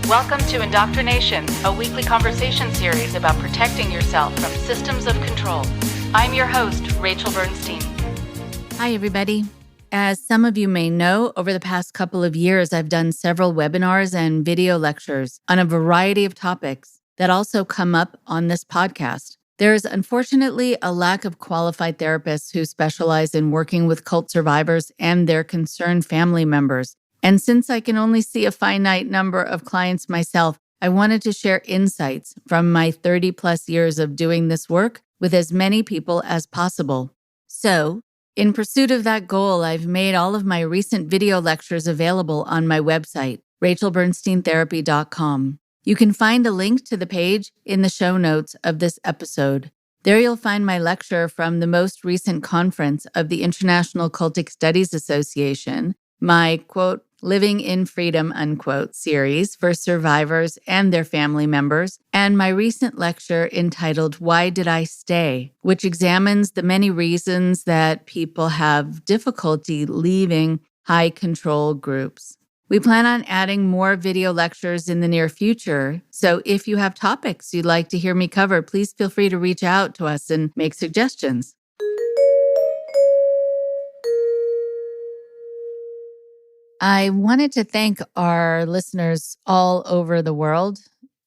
Welcome to IndoctriNation, a weekly conversation series about protecting yourself from systems of control. I'm your host, Rachel Bernstein. Hi, everybody. As some of you may know, over the past couple of years, I've done several webinars and video lectures on a variety of topics that also come up on this podcast. There is unfortunately a lack of qualified therapists who specialize in working with cult survivors and their concerned family members. And since I can only see a finite number of clients myself, I wanted to share insights from my 30 plus years of doing this work with as many people as possible. So, in pursuit of that goal, I've made all of my recent video lectures available on my website, rachelbernsteintherapy.com. You can find a link to the page in the show notes of this episode. There you'll find my lecture from the most recent conference of the International Cultic Studies Association, my, quote, Living in Freedom, unquote, series for survivors and their family members, and my recent lecture entitled Why Did I Stay?, which examines the many reasons that people have difficulty leaving high control groups. We plan on adding more video lectures in the near future, so if you have topics you'd like to hear me cover, please feel free to reach out to us and make suggestions. I wanted to thank our listeners all over the world,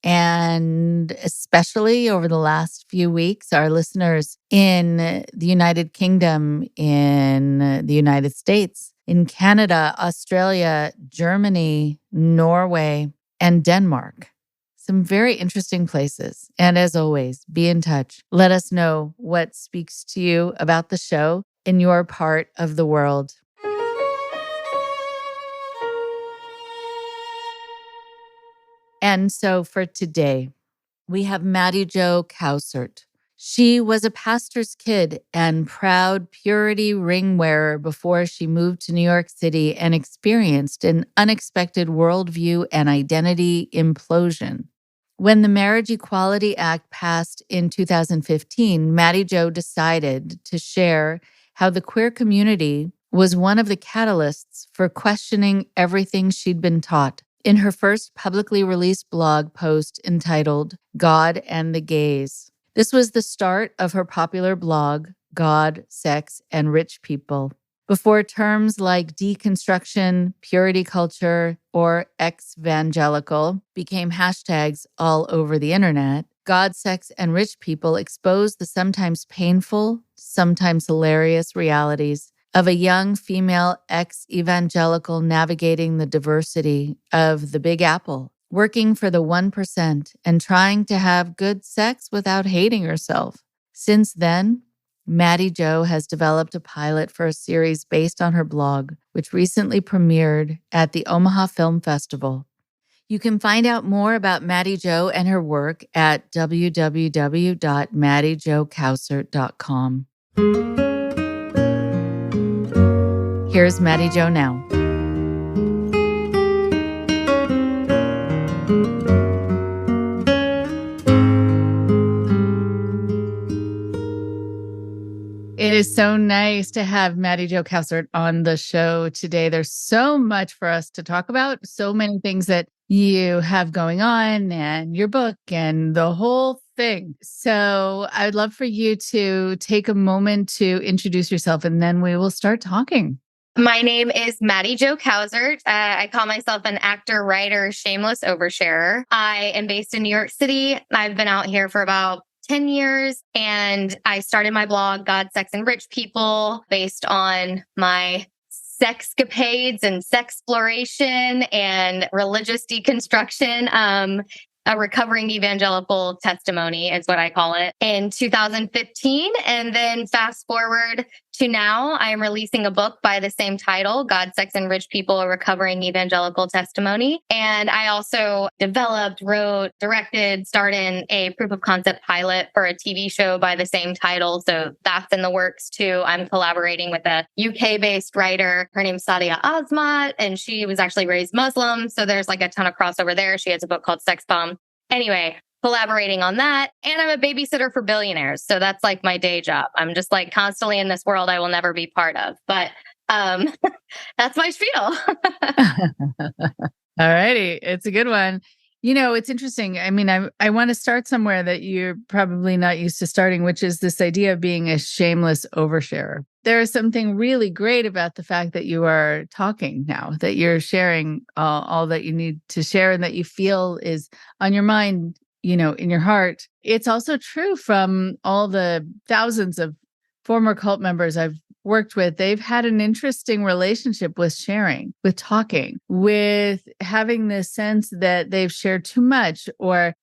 and especially over the last few weeks, our listeners in the United Kingdom, in the United States, in Canada, Australia, Germany, Norway, and Denmark. Some very interesting places. And as always, be in touch. Let us know what speaks to you about the show in your part of the world. And so for today, we have Mattie Jo Cowsert. She was a pastor's kid and proud purity ring wearer before she moved to New York City and experienced an unexpected worldview and identity implosion. When the Marriage Equality Act passed in 2015, Mattie Jo decided to share how the queer community was one of the catalysts for questioning everything she'd been taught. In her first publicly released blog post entitled God and the Gays. This was the start of her popular blog, God, Sex, and Rich People. Before terms like deconstruction, purity culture, or ex-vangelical became hashtags all over the internet, God, Sex, and Rich People exposed the sometimes painful, sometimes hilarious realities of a young female ex-evangelical navigating the diversity of the Big Apple, working for the 1% and trying to have good sex without hating herself. Since then, Mattie Jo has developed a pilot for a series based on her blog, which recently premiered at the Omaha Film Festival. You can find out more about Mattie Jo and her work at www.mattiejocowsert.com. Here's Mattie Jo now. It is so nice to have Mattie Jo Cowsert on the show today. There's so much for us to talk about, so many things that you have going on and your book and the whole thing. So I'd love for you to take a moment to introduce yourself and then we will start talking. My name is Mattie Jo Cowsert. I call myself an actor, writer, shameless oversharer. I am based in New York City. I've been out here for about 10 years, and I started my blog, God, Sex, and Rich People, based on my sexcapades and sexploration and religious deconstruction. A recovering evangelical testimony is what I call it, in 2015. And then fast forward to now, I am releasing a book by the same title, God, Sex, and Rich People, A Recovering Evangelical Testimony. And I also developed, wrote, directed, starred in a proof of concept pilot for a TV show by the same title. So that's in the works too. I'm collaborating with a UK-based writer. Her name's Sadia Azmat, and she was actually raised Muslim. So there's like a ton of crossover there. She has a book called Sex Bomb. Anyway, collaborating on that. And I'm a babysitter for billionaires. So that's like my day job. I'm just like constantly in this world I will never be part of. But that's my spiel. All righty. It's a good one. It's interesting. I mean, I want to start somewhere that you're probably not used to starting, which is this idea of being a shameless oversharer. There is something really great about the fact that you are talking now, that you're sharing all that you need to share and that you feel is on your mind, in your heart. It's also true from all the thousands of former cult members I've worked with. They've had an interesting relationship with sharing, with talking, with having this sense that they've shared too much or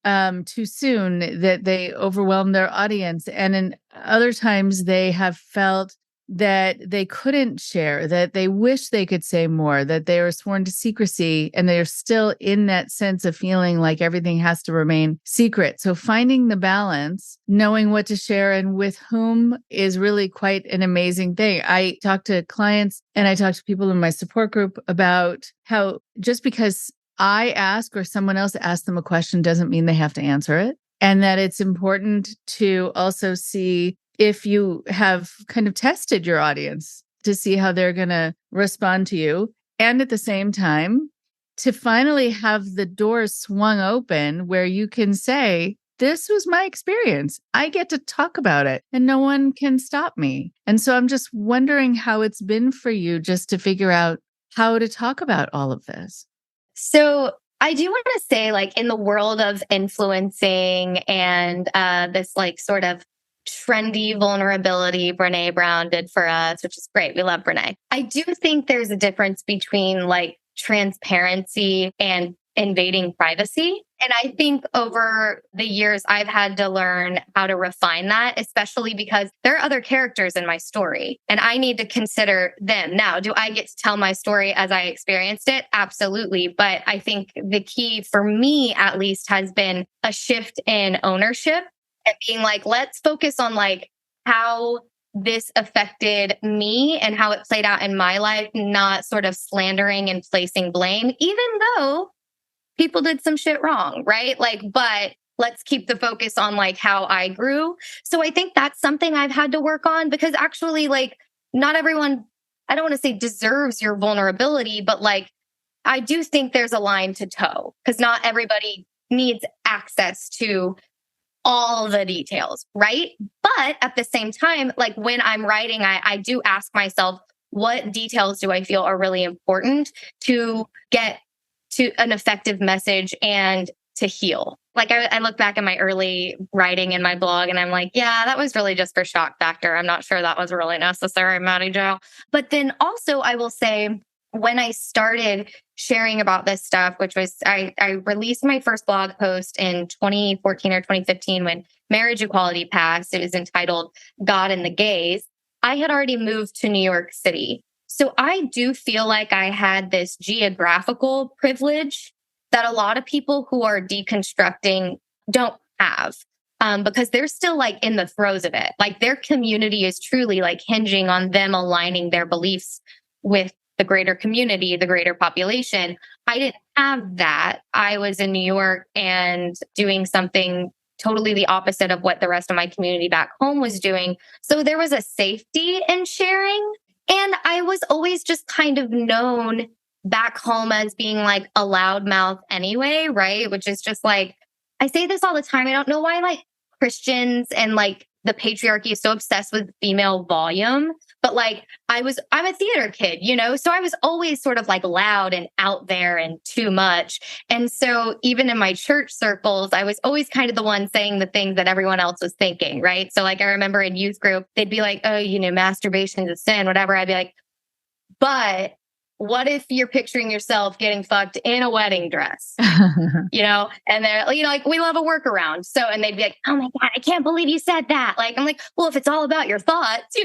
too soon, that they overwhelm their audience. And in other times, they have felt that they couldn't share, that they wish they could say more, that they were sworn to secrecy, and they're still in that sense of feeling like everything has to remain secret. So finding the balance, knowing what to share and with whom is really quite an amazing thing. I talk to clients and I talk to people in my support group about how just because I ask or someone else asks them a question doesn't mean they have to answer it. And that it's important to also see if you have kind of tested your audience to see how they're going to respond to you. And at the same time, to finally have the doors swung open where you can say, this was my experience. I get to talk about it and no one can stop me. And so I'm just wondering how it's been for you just to figure out how to talk about all of this. So I do want to say, like, in the world of influencing and this like sort of trendy vulnerability Brene Brown did for us, which is great. We love Brene. I do think there's a difference between like transparency and invading privacy. And I think over the years, I've had to learn how to refine that, especially because there are other characters in my story and I need to consider them. Now, do I get to tell my story as I experienced it? Absolutely. But I think the key for me, at least, has been a shift in ownership and being like, let's focus on like how this affected me and how it played out in my life, not sort of slandering and placing blame, even though people did some shit wrong, right? Like, but let's keep the focus on like how I grew. So I think that's something I've had to work on because actually, like, not everyone, I don't want to say deserves your vulnerability, but like, I do think there's a line to toe because not everybody needs access to all the details, right? But at the same time, like when I'm writing, I do ask myself, what details do I feel are really important to get to an effective message and to heal? Like I look back at my early writing in my blog and I'm like, yeah, that was really just for shock factor. I'm not sure that was really necessary, Mattie Jo. But then also I will say, when I started sharing about this stuff, which was, I released my first blog post in 2014 or 2015 when marriage equality passed. It was entitled God and the Gays. I had already moved to New York City. So I do feel like I had this geographical privilege that a lot of people who are deconstructing don't have. Because they're still like in the throes of it. Like their community is truly like hinging on them aligning their beliefs with the greater community, the greater population. I didn't have that. I was in New York and doing something totally the opposite of what the rest of my community back home was doing. So there was a safety in sharing. And I was always just kind of known back home as being like a loudmouth anyway, right? Which is just like, I say this all the time. I don't know why like Christians and like the patriarchy is so obsessed with female volume, but like I'm a theater kid, so I was always sort of like loud and out there and too much. And so even in my church circles, I was always kind of the one saying the things that everyone else was thinking, right? So like I remember in youth group, they'd be like, oh, masturbation is a sin, whatever. I'd be like, but what if you're picturing yourself getting fucked in a wedding dress, and they're, like, we love a workaround. So, and they'd be like, oh my God, I can't believe you said that. Like, I'm like, well, if it's all about your thoughts,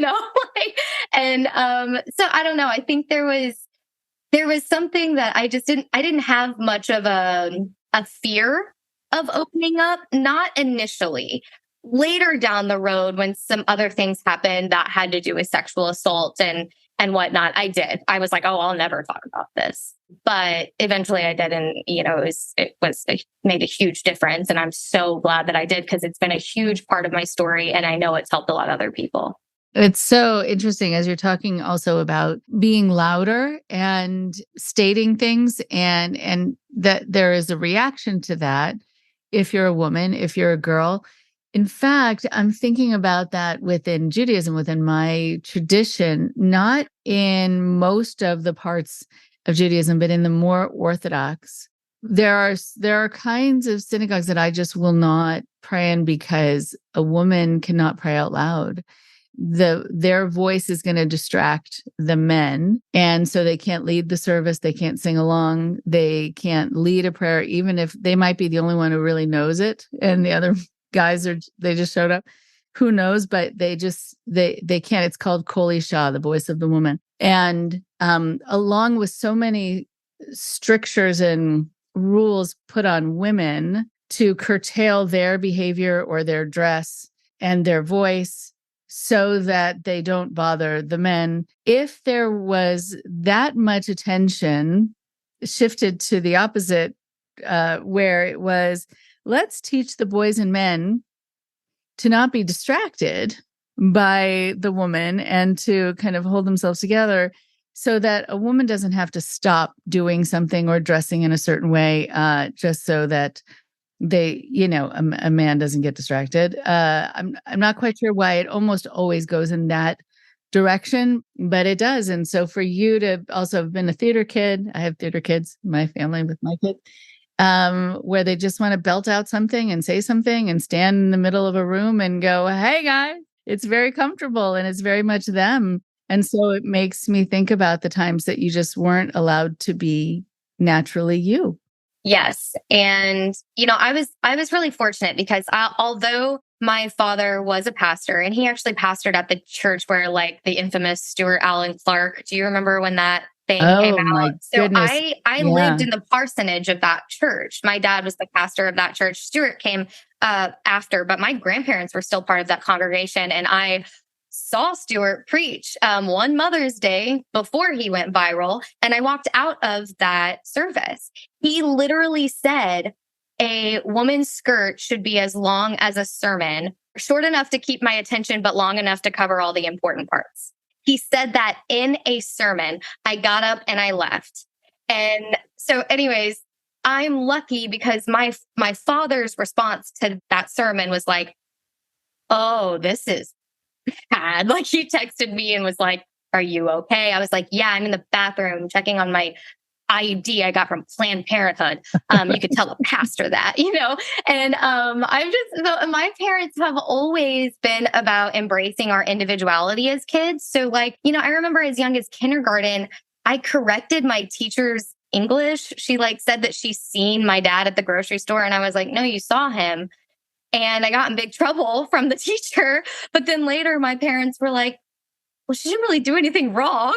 and, so I don't know. I think there was something that I didn't have much of a fear of opening up, not initially. Later down the road, when some other things happened that had to do with sexual assault and whatnot, I did. I was like, oh, I'll never talk about this. But eventually I did. And, it made a huge difference. And I'm so glad that I did because it's been a huge part of my story. And I know it's helped a lot of other people. It's so interesting as you're talking also about being louder and stating things and that there is a reaction to that if you're a woman, if you're a girl. In fact, I'm thinking about that within Judaism, within my tradition, not in most of the parts of Judaism, but in the more Orthodox. There are kinds of synagogues that I just will not pray in because a woman cannot pray out loud. Their voice is going to distract the men, and so they can't lead the service, they can't sing along, they can't lead a prayer, even if they might be the only one who really knows it and the other guys they just showed up, who knows, but they can't. It's called Kol Isha, the voice of the woman. And along with so many strictures and rules put on women to curtail their behavior or their dress and their voice so that they don't bother the men. If there was that much attention shifted to the opposite, where it was, let's teach the boys and men to not be distracted by the woman and to kind of hold themselves together so that a woman doesn't have to stop doing something or dressing in a certain way, just so that a man doesn't get distracted. I'm not quite sure why it almost always goes in that direction, but it does. And so for you to also have been a theater kid, I have theater kids, my family with my kids, where they just want to belt out something and say something and stand in the middle of a room and go, hey guys, it's very comfortable and it's very much them. And so it makes me think about the times that you just weren't allowed to be naturally you. Yes. And, I was really fortunate because although my father was a pastor and he actually pastored at the church where like the infamous Stuart Allen Clark, do you remember when that thing came out? My So goodness. I lived in the parsonage of that church. My dad was the pastor of that church. Stuart came after, but my grandparents were still part of that congregation. And I saw Stuart preach one Mother's Day before he went viral. And I walked out of that service. He literally said a woman's skirt should be as long as a sermon, short enough to keep my attention, but long enough to cover all the important parts. He said that in a sermon. I got up and I left. And so anyways, I'm lucky because my father's response to that sermon was like, oh, this is bad. Like he texted me and was like, are you okay? I was like, yeah, I'm in the bathroom checking on my IUD I got from Planned Parenthood. You could tell the pastor that, and my parents have always been about embracing our individuality as kids. So like, I remember as young as kindergarten, I corrected my teacher's English. She like said that she's seen my dad at the grocery store. And I was like, no, you saw him. And I got in big trouble from the teacher. But then later my parents were like, well, she didn't really do anything wrong,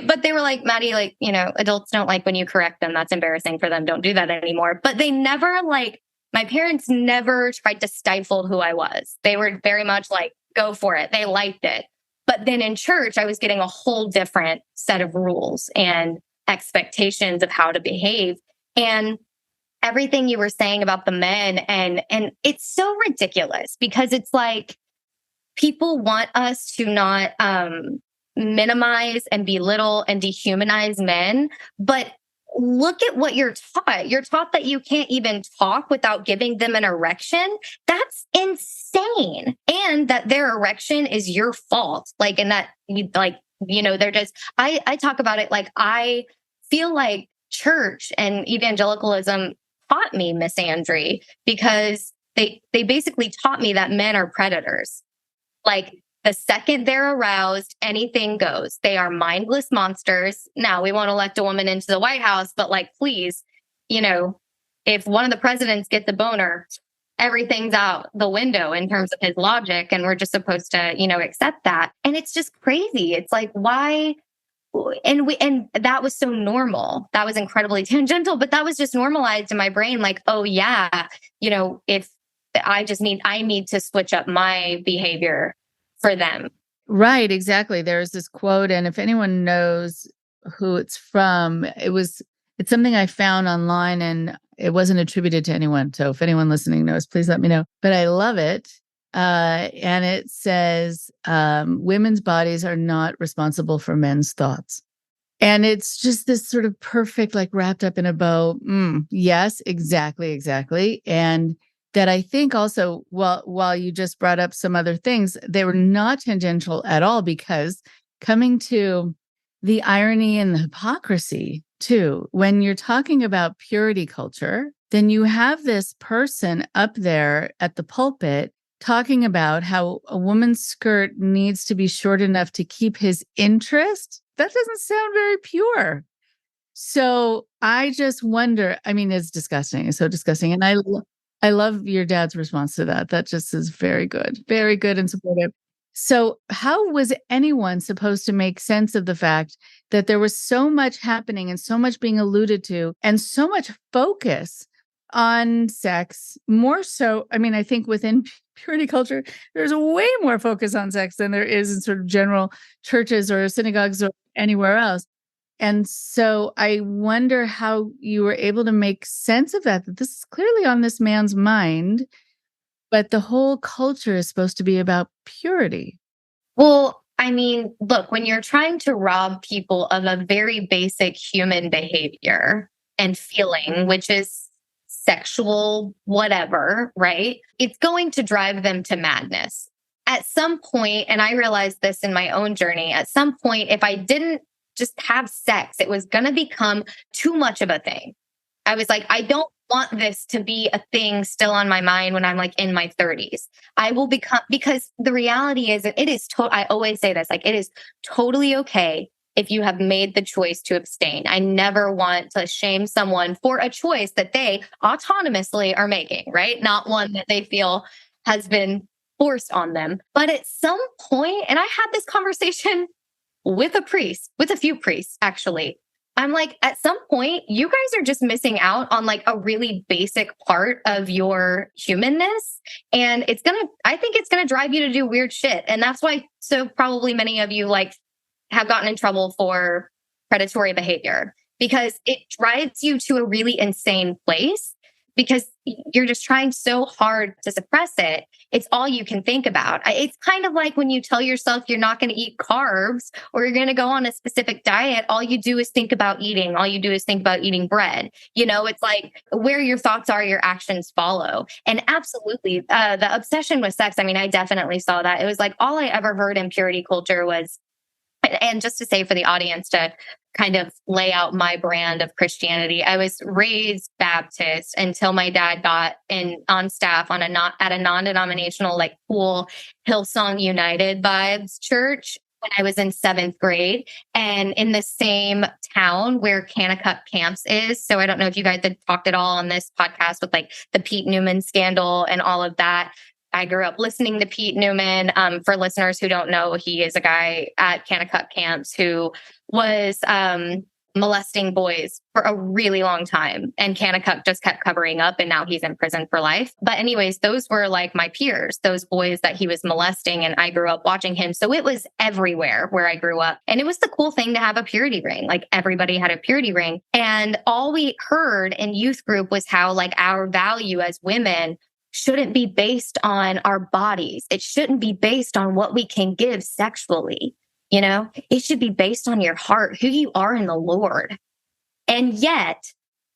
But they were like, Mattie, like, adults don't like when you correct them. That's embarrassing for them. Don't do that anymore. But they never my parents never tried to stifle who I was. They were very much like, go for it. They liked it. But then in church, I was getting a whole different set of rules and expectations of how to behave. And everything you were saying about the men, and it's so ridiculous because it's like people want us to not minimize and belittle and dehumanize men, but look at what you're taught. You're taught that you can't even talk without giving them an erection. That's insane. And that their erection is your fault. Like, and that they're just, I talk about it like I feel like church and evangelicalism taught me misandry because they basically taught me that men are predators. Like the second they're aroused, anything goes. They are mindless monsters. Now we won't elect a woman into the White House, but like, please, if one of the presidents gets a boner, everything's out the window in terms of his logic. And we're just supposed to, accept that. And it's just crazy. It's like, why? And that was so normal. That was incredibly tangential, but that was just normalized in my brain. Like, oh yeah, if I need to switch up my behavior for them. Right, exactly. There's this quote, and if anyone knows who it's from, it's something I found online and it wasn't attributed to anyone. So if anyone listening knows, please let me know. But I love it. And it says, women's bodies are not responsible for men's thoughts. And it's just this sort of perfect, like wrapped up in a bow. Yes, exactly. And that I think also, while you just brought up some other things, they were not tangential at all, because coming to the irony and the hypocrisy too, when you're talking about purity culture, then you have this person up there at the pulpit talking about how a woman's skirt needs to be short enough to keep his interest. That doesn't sound very pure. So I just wonder, I mean, it's disgusting. It's so disgusting. And I love your dad's response to that. That just is very good and supportive. So how was anyone supposed to make sense of the fact that there was so much happening and so much being alluded to and so much focus on sex? More so, I mean, I think within purity culture, there's way more focus on sex than there is in sort of general churches or synagogues or anywhere else. And so I wonder how you were able to make sense of that this is clearly on this man's mind, but the whole culture is supposed to be about purity. Well, I mean, look, when you're trying to rob people of a very basic human behavior and feeling, which is sexual, whatever, right? It's going to drive them to madness. At some point, and I realized this in my own journey, at some point, if I didn't just have sex, it was going to become too much of a thing. I was like, I don't want this to be a thing still on my mind when I'm like in my 30s. I will become, because the reality is, I always say this, like, it is totally okay if you have made the choice to abstain. I never want to shame someone for a choice that they autonomously are making, right? Not one that they feel has been forced on them. But at some point, and I had this conversation with a few priests, actually. I'm like, at some point, you guys are just missing out on like a really basic part of your humanness. And I think it's going to drive you to do weird shit. And that's why, so probably many of you like have gotten in trouble for predatory behavior, because it drives you to a really insane place because you're just trying so hard to suppress it. It's all you can think about. It's kind of like when you tell yourself you're not going to eat carbs or you're going to go on a specific diet, all you do is think about eating. All you do is think about eating bread. You know, it's like where your thoughts are, your actions follow. And absolutely, the obsession with sex, I mean, I definitely saw that. It was like all I ever heard in purity culture was, and just to say for the audience to kind of lay out my brand of Christianity, I was raised Baptist until my dad got on staff at a non-denominational, like cool Hillsong United vibes church when I was in 7th grade, and in the same town where Kanakuk Camps is. So I don't know if you guys had talked at all on this podcast with like the Pete Newman scandal and all of that. I grew up listening to Pete Newman. For listeners who don't know, he is a guy at Kanakuk Camps who was molesting boys for a really long time. And Kanakuk just kept covering up, and now he's in prison for life. But anyways, those were like my peers, those boys that he was molesting, and I grew up watching him. So it was everywhere where I grew up. And it was the cool thing to have a purity ring. Like everybody had a purity ring. And all we heard in youth group was how like our value as women shouldn't be based on our bodies. It shouldn't be based on what we can give sexually. You know, it should be based on your heart, who you are in the Lord. And yet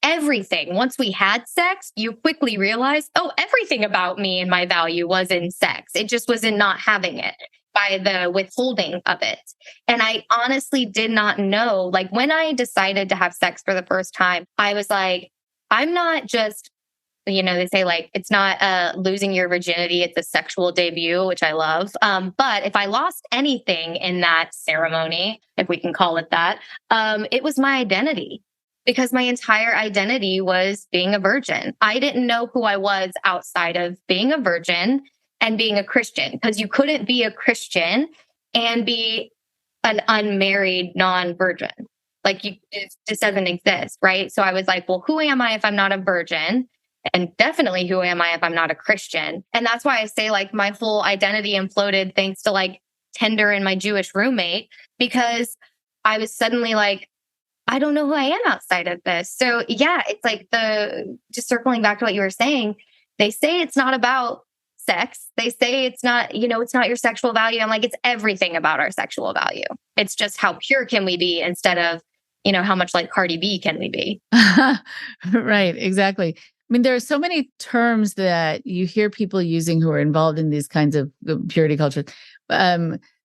everything, once we had sex, you quickly realize, oh, everything about me and my value was in sex. It just was in not having it, by the withholding of it. And I honestly did not know, like when I decided to have sex for the first time, I was like, I'm not just, you know, they say like, it's not losing your virginity, it's a sexual debut, which I love. But if I lost anything in that ceremony, if we can call it that, it was my identity, because my entire identity was being a virgin. I didn't know who I was outside of being a virgin and being a Christian, because you couldn't be a Christian and be an unmarried non-virgin. Like it just doesn't exist, right? So I was like, well, who am I if I'm not a virgin? And definitely who am I if I'm not a Christian? And that's why I say like my whole identity imploded thanks to like Tinder and my Jewish roommate, because I was suddenly like, I don't know who I am outside of this. So yeah, it's like just circling back to what you were saying, they say it's not about sex. They say it's not, it's not your sexual value. I'm like, it's everything about our sexual value. It's just how pure can we be instead of, how much like Cardi B can we be? Right, exactly. I mean, there are so many terms that you hear people using who are involved in these kinds of purity cultures.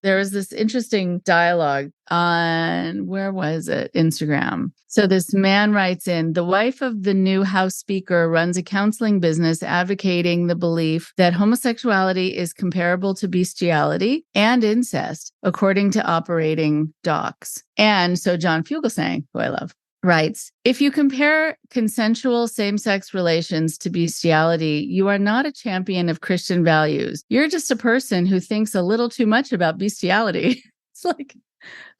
There was this interesting dialogue on, where was it? Instagram. So this man writes in, the wife of the new House Speaker runs a counseling business advocating the belief that homosexuality is comparable to bestiality and incest, according to operating docs. And so John Fugelsang, who I love, writes, if you compare consensual same-sex relations to bestiality, you are not a champion of Christian values. You're just a person who thinks a little too much about bestiality. It's like,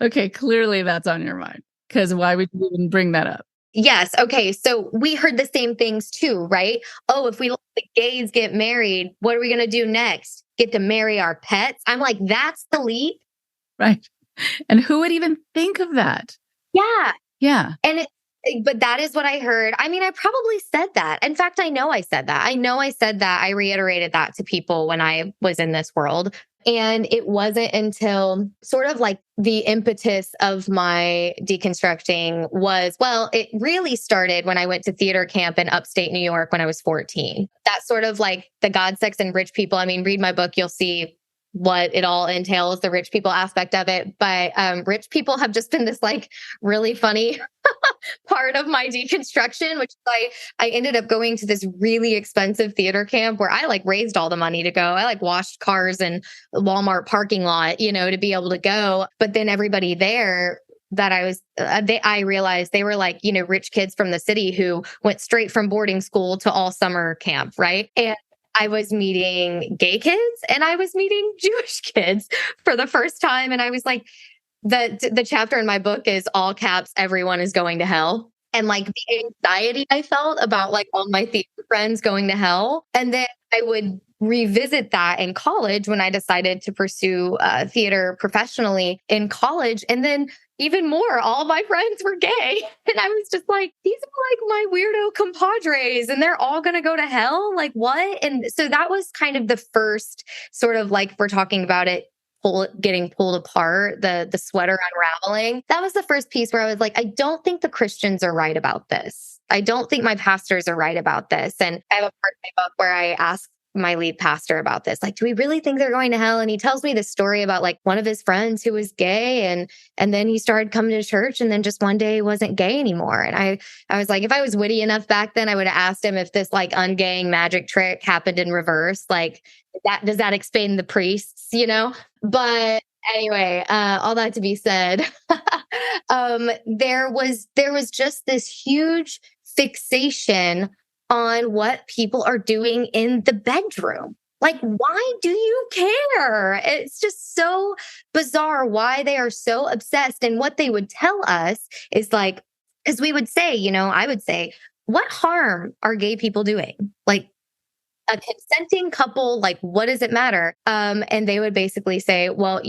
okay, clearly that's on your mind, because why would you even bring that up? Yes. Okay. So we heard the same things too, right? Oh, if we let the gays get married, what are we going to do next? Get to marry our pets? I'm like, that's the leap. Right. And who would even think of that? Yeah. Yeah. But that is what I heard. I mean, I probably said that. In fact, I know I said that. I reiterated that to people when I was in this world. And it wasn't until sort of like the impetus of my deconstructing was, well, it really started when I went to theater camp in upstate New York when I was 14. That's sort of like the God, sex, and rich people. I mean, read my book, you'll see what it all entails, the rich people aspect of it. But rich people have just been this like really funny part of my deconstruction, which is I ended up going to this really expensive theater camp where I like raised all the money to go. I like washed cars in the Walmart parking lot, to be able to go. But then everybody there that I realized they were like, rich kids from the city who went straight from boarding school to all summer camp. Right. And I was meeting gay kids and I was meeting Jewish kids for the first time. And I was like, the chapter in my book is all caps, everyone is going to hell. And like the anxiety I felt about like all my theater friends going to hell. And then I would revisit that in college when I decided to pursue theater professionally in college. And then even more, all my friends were gay. And I was just like, these are like my weirdo compadres and they're all going to go to hell. Like what? And so that was kind of the first sort of like, we're talking about it, getting pulled apart, the sweater unraveling. That was the first piece where I was like, I don't think the Christians are right about this. I don't think my pastors are right about this. And I have a part of my book where I ask my lead pastor about this. Like, do we really think they're going to hell? And he tells me this story about like one of his friends who was gay and then he started coming to church and then just one day he wasn't gay anymore. And I was like, if I was witty enough back then, I would have asked him if this like ungaying magic trick happened in reverse. Like does that explain the priests, But anyway, all that to be said, there was just this huge fixation on what people are doing in the bedroom. Like, why do you care? It's just so bizarre why they are so obsessed. And what they would tell us is like, because we would say, I would say, what harm are gay people doing? Like, a consenting couple, like, what does it matter? And they would basically say, well,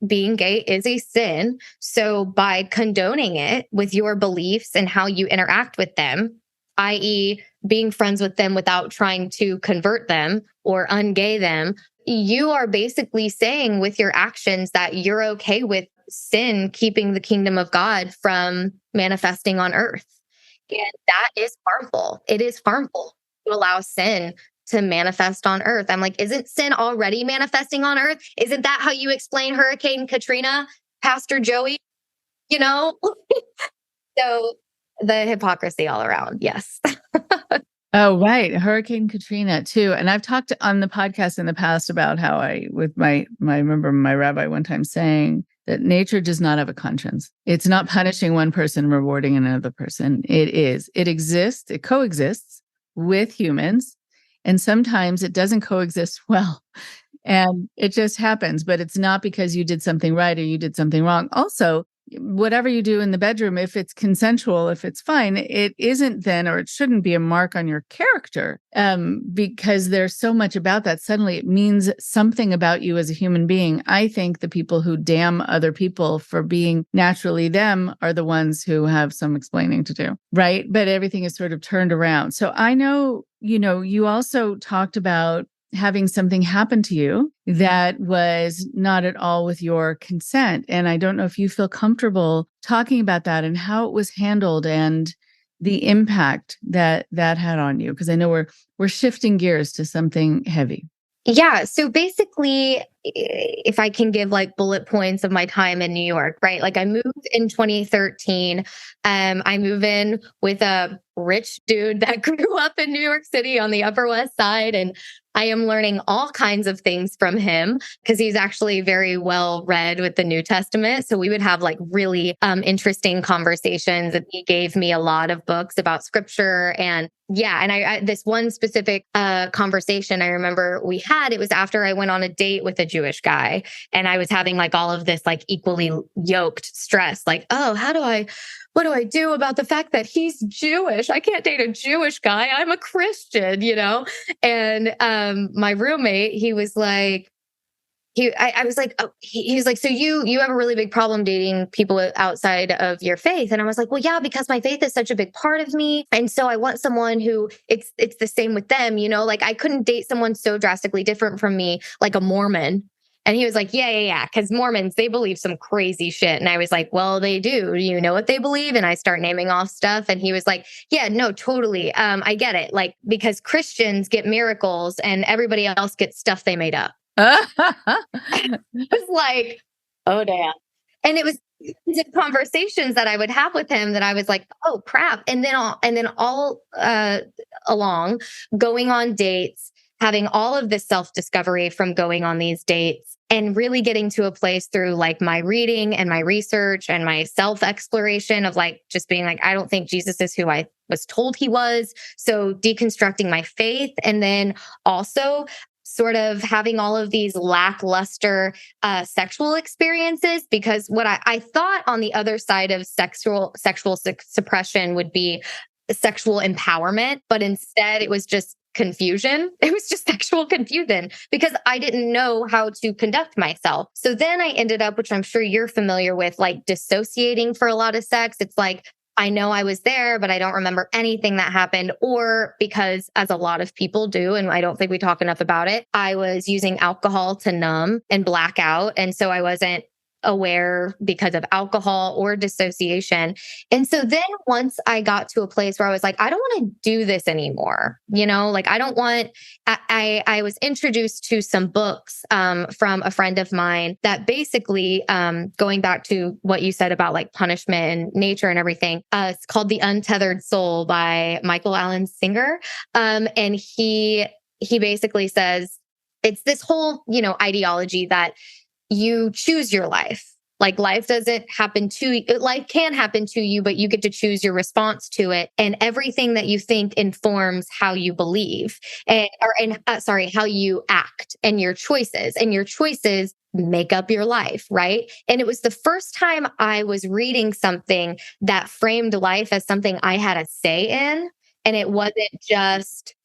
being gay is a sin. So by condoning it with your beliefs and how you interact with them, i.e., being friends with them without trying to convert them or ungay them, you are basically saying with your actions that you're okay with sin keeping the kingdom of God from manifesting on earth. And that is harmful. It is harmful to allow sin to manifest on earth. I'm like, isn't sin already manifesting on earth? Isn't that how you explain Hurricane Katrina, Pastor Joey? So the hypocrisy all around. Yes. Oh, right. Hurricane Katrina too. And I've talked on the podcast in the past about how I remember my rabbi one time saying that nature does not have a conscience. It's not punishing one person, rewarding another person. It exists, it coexists with humans. And sometimes it doesn't coexist well. And it just happens, but it's not because you did something right or you did something wrong. Also, whatever you do in the bedroom, if it's consensual, if it's fine, it isn't then, or it shouldn't be a mark on your character, because there's so much about that. Suddenly it means something about you as a human being. I think the people who damn other people for being naturally them are the ones who have some explaining to do, right? But everything is sort of turned around. So I know, you also talked about having something happen to you that was not at all with your consent. And I don't know if you feel comfortable talking about that and how it was handled and the impact that that had on you. Because I know we're shifting gears to something heavy. Yeah. So basically, if I can give like bullet points of my time in New York, right? Like I moved in 2013. I moved in with a rich dude that grew up in New York City on the Upper West Side. And I am learning all kinds of things from him because he's actually very well read with the New Testament. So we would have like really interesting conversations. And he gave me a lot of books about scripture. And yeah, and I this one specific conversation I remember we had, it was after I went on a date with a Jewish guy. And I was having like all of this like equally yoked stress, like, oh, what do I do about the fact that he's Jewish? I can't date a Jewish guy. I'm a Christian, you know? And my roommate, he was like, I was like, oh, he was like, so you have a really big problem dating people outside of your faith. And I was like, well, yeah, because my faith is such a big part of me. And so I want someone who it's the same with them, you know, like I couldn't date someone so drastically different from me, like a Mormon. And he was like, yeah. Because Mormons, they believe some crazy shit. And I was like, well, they do. Do you know what they believe? And I start naming off stuff. And he was like, yeah, no, totally. I get it. Like, because Christians get miracles and everybody else gets stuff they made up. I was like, oh, damn. And it was the conversations that I would have with him that I was like, oh, crap. And then all along, going on dates, having all of this self-discovery from going on these dates and really getting to a place through like my reading and my research and my self-exploration of like just being like, I don't think Jesus is who I was told he was. So deconstructing my faith. And then also sort of having all of these lackluster sexual experiences, because what I thought on the other side of sexual suppression would be sexual empowerment, but instead it was just confusion. It was just sexual confusion because I didn't know how to conduct myself. So then I ended up, which I'm sure you're familiar with, like dissociating for a lot of sex. It's like, I know I was there, but I don't remember anything that happened. Or because, as a lot of people do, and I don't think we talk enough about it, I was using alcohol to numb and black out. And so I wasn't aware because of alcohol or dissociation. And so then once I got to a place where I was like, I don't want to do this anymore. You know, like I don't want, I was introduced to some books from a friend of mine that basically, going back to what you said about like punishment and nature and everything, it's called The Untethered Soul by Michael Allen Singer. And he basically says, it's this whole, you know, ideology that you choose your life. Like life doesn't happen to you. Life can happen to you, but you get to choose your response to it. And everything that you think informs how you believe how you act and your choices make up your life. Right. And it was the first time I was reading something that framed life as something I had a say in. And it wasn't just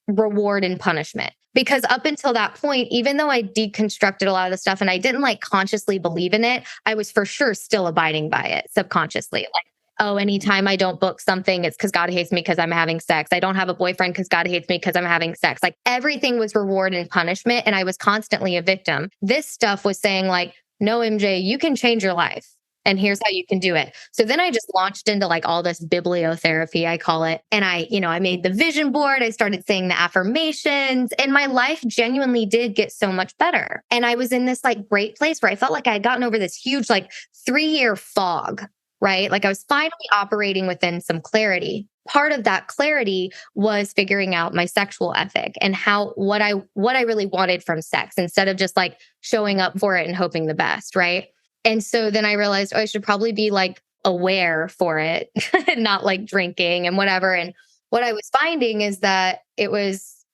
reward and punishment. Because up until that point, even though I deconstructed a lot of the stuff and I didn't like consciously believe in it, I was for sure still abiding by it subconsciously. Like, oh, anytime I don't book something, it's because God hates me because I'm having sex. I don't have a boyfriend because God hates me because I'm having sex. Like everything was reward and punishment. And I was constantly a victim. This stuff was saying like, no, MJ, you can change your life. And here's how you can do it. So then I just launched into like all this bibliotherapy, I call it. And I made the vision board. I started saying the affirmations and my life genuinely did get so much better. And I was in this like great place where I felt like I had gotten over this huge like 3-year fog, right? Like I was finally operating within some clarity. Part of that clarity was figuring out my sexual ethic and what I really wanted from sex instead of just like showing up for it and hoping the best, right? And so then I realized, I should probably be like aware for it and not like drinking and whatever. And what I was finding is that it was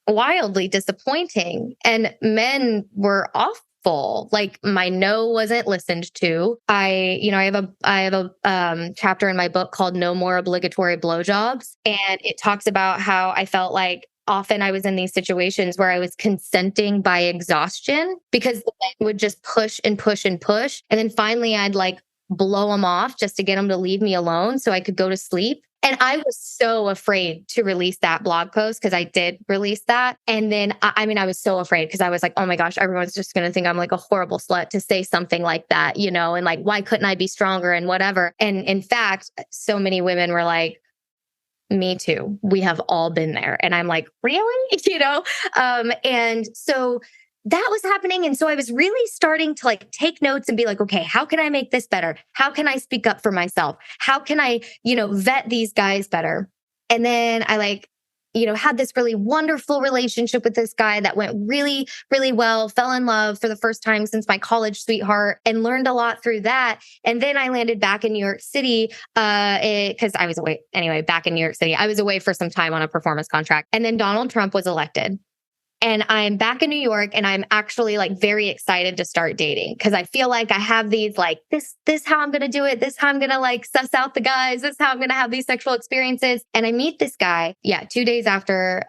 wildly disappointing and men were awful. Like my no wasn't listened to. I have a chapter in my book called No More Obligatory Blowjobs. And it talks about how I felt like often I was in these situations where I was consenting by exhaustion because the men would just push and push and push. And then finally I'd like blow them off just to get them to leave me alone so I could go to sleep. And I was so afraid to release that blog post because I did release that. And then, I was so afraid because I was like, oh my gosh, everyone's just going to think I'm like a horrible slut to say something like that, and like, why couldn't I be stronger and whatever? And in fact, so many women were like, me too. We have all been there. And I'm like, really? And so that was happening. And so I was really starting to like take notes and be like, okay, how can I make this better? How can I speak up for myself? How can I, vet these guys better? And then I had this really wonderful relationship with this guy that went really, really well, fell in love for the first time since my college sweetheart and learned a lot through that. And then I landed back in New York City because I was away anyway, back in New York City. I was away for some time on a performance contract. And then Donald Trump was elected. And I'm back in New York and I'm actually like very excited to start dating because I feel like I have these like, this how I'm going to do it. This how I'm going to like suss out the guys. This how I'm going to have these sexual experiences. And I meet this guy, 2 days after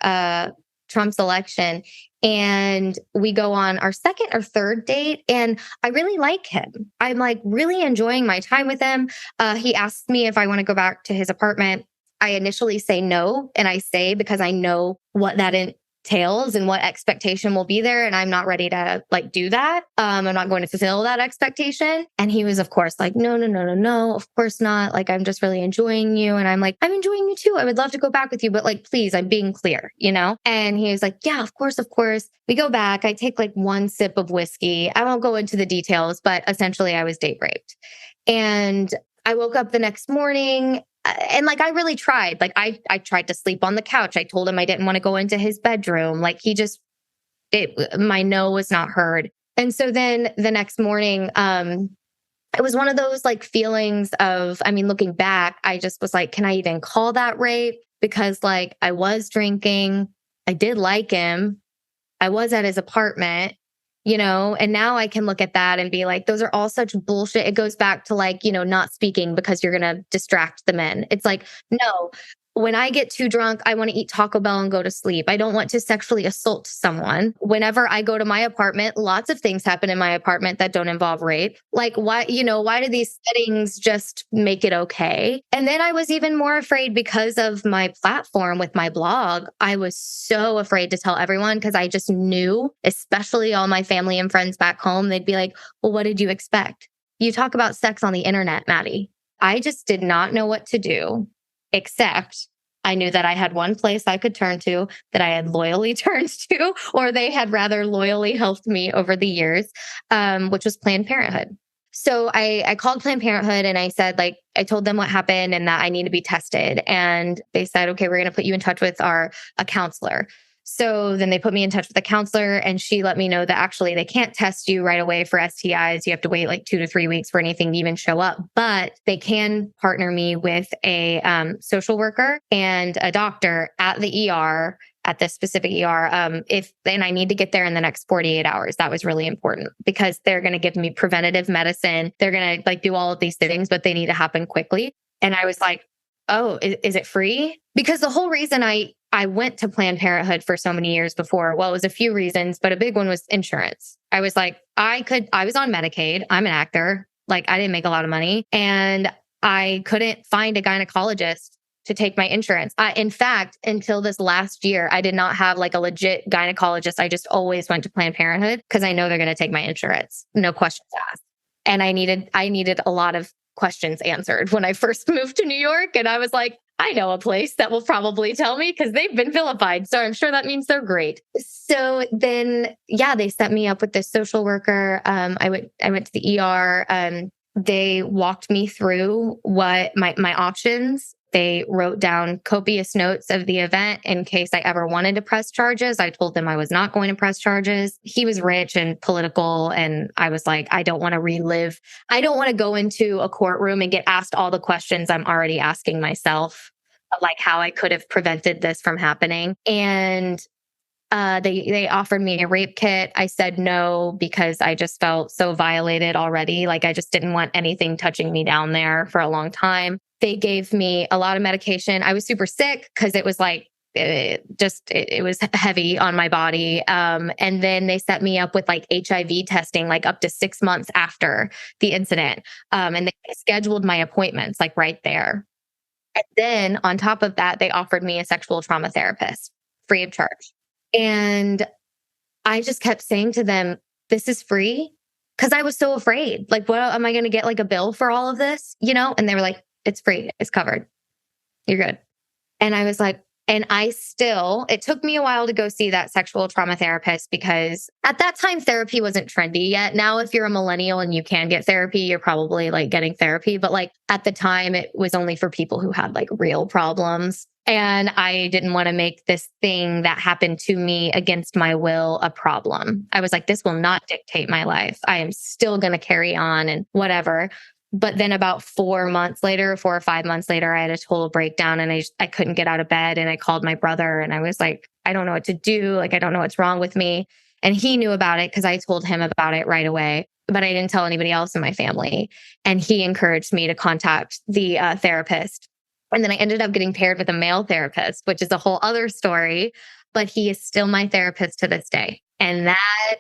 Trump's election. And we go on our second or third date and I really like him. I'm like really enjoying my time with him. He asks me if I want to go back to his apartment. I initially say no. And I say because I know what that entails and what expectation will be there. And I'm not ready to like do that. I'm not going to fulfill that expectation. And he was, of course, like, no, of course not. Like, I'm just really enjoying you. And I'm like, I'm enjoying you too. I would love to go back with you, but like, please, I'm being clear, And he was like, yeah, of course. We go back. I take like one sip of whiskey. I won't go into the details, but essentially I was date raped. And I woke up the next morning and like, I really tried. Like I tried to sleep on the couch. I told him I didn't want to go into his bedroom. Like my no was not heard. And so then the next morning, it was one of those like feelings of, looking back, I just was like, can I even call that rape? Because like I was drinking, I did like him. I was at his apartment. And now I can look at that and be like, those are all such bullshit. It goes back to like, not speaking because you're going to distract the men. It's like, no, when I get too drunk, I want to eat Taco Bell and go to sleep. I don't want to sexually assault someone. Whenever I go to my apartment, lots of things happen in my apartment that don't involve rape. Like why do these settings just make it okay? And then I was even more afraid because of my platform with my blog. I was so afraid to tell everyone because I just knew, especially all my family and friends back home, they'd be like, well, what did you expect? You talk about sex on the internet, Mattie. I just did not know what to do. Except I knew that I had one place I could turn to that I had loyally turned to, or they had rather loyally helped me over the years, which was Planned Parenthood. So I called Planned Parenthood and I said, like, I told them what happened and that I need to be tested. And they said, okay, we're going to put you in touch with a counselor. So then they put me in touch with a counselor and she let me know that actually they can't test you right away for STIs. You have to wait like 2 to 3 weeks for anything to even show up, but they can partner me with a social worker and a doctor at the ER, at this specific ER. And I need to get there in the next 48 hours. That was really important because they're going to give me preventative medicine. They're going to like do all of these things, but they need to happen quickly. And I was like, oh, is it free? Because the whole reason I went to Planned Parenthood for so many years before, well, it was a few reasons, but a big one was insurance. I was like, I was on Medicaid. I'm an actor. Like I didn't make a lot of money and I couldn't find a gynecologist to take my insurance. In fact, until this last year, I did not have like a legit gynecologist. I just always went to Planned Parenthood because I know they're going to take my insurance. No questions asked. And I needed a lot of questions answered when I first moved to New York. And I was like, I know a place that will probably tell me because they've been vilified. So I'm sure that means they're great. So then, they set me up with this social worker. I went to the ER. They walked me through what my options. They wrote down copious notes of the event in case I ever wanted to press charges. I told them I was not going to press charges. He was rich and political. And I was like, I don't want to relive. I don't want to go into a courtroom and get asked all the questions I'm already asking myself, like how I could have prevented this from happening. And they offered me a rape kit. I said no because I just felt so violated already. Like I just didn't want anything touching me down there for a long time. They gave me a lot of medication. I was super sick because it was like, it was heavy on my body. And then they set me up with like HIV testing, like up to 6 months after the incident. And they scheduled my appointments like right there. And then on top of that, they offered me a sexual trauma therapist free of charge. And I just kept saying to them, this is free. Because I was so afraid. Like, what am I going to get like a bill for all of this? And they were like, it's free. It's covered. You're good. And I was like, and it took me a while to go see that sexual trauma therapist because at that time, therapy wasn't trendy yet. Now, if you're a millennial and you can get therapy, you're probably like getting therapy. But like at the time, it was only for people who had like real problems. And I didn't want to make this thing that happened to me against my will a problem. I was like, this will not dictate my life. I am still going to carry on and whatever. But then about 4 or 5 months later, I had a total breakdown and I couldn't get out of bed. And I called my brother and I was like, I don't know what to do. Like, I don't know what's wrong with me. And he knew about it because I told him about it right away, but I didn't tell anybody else in my family. And he encouraged me to contact the therapist. And then I ended up getting paired with a male therapist, which is a whole other story, but he is still my therapist to this day. And that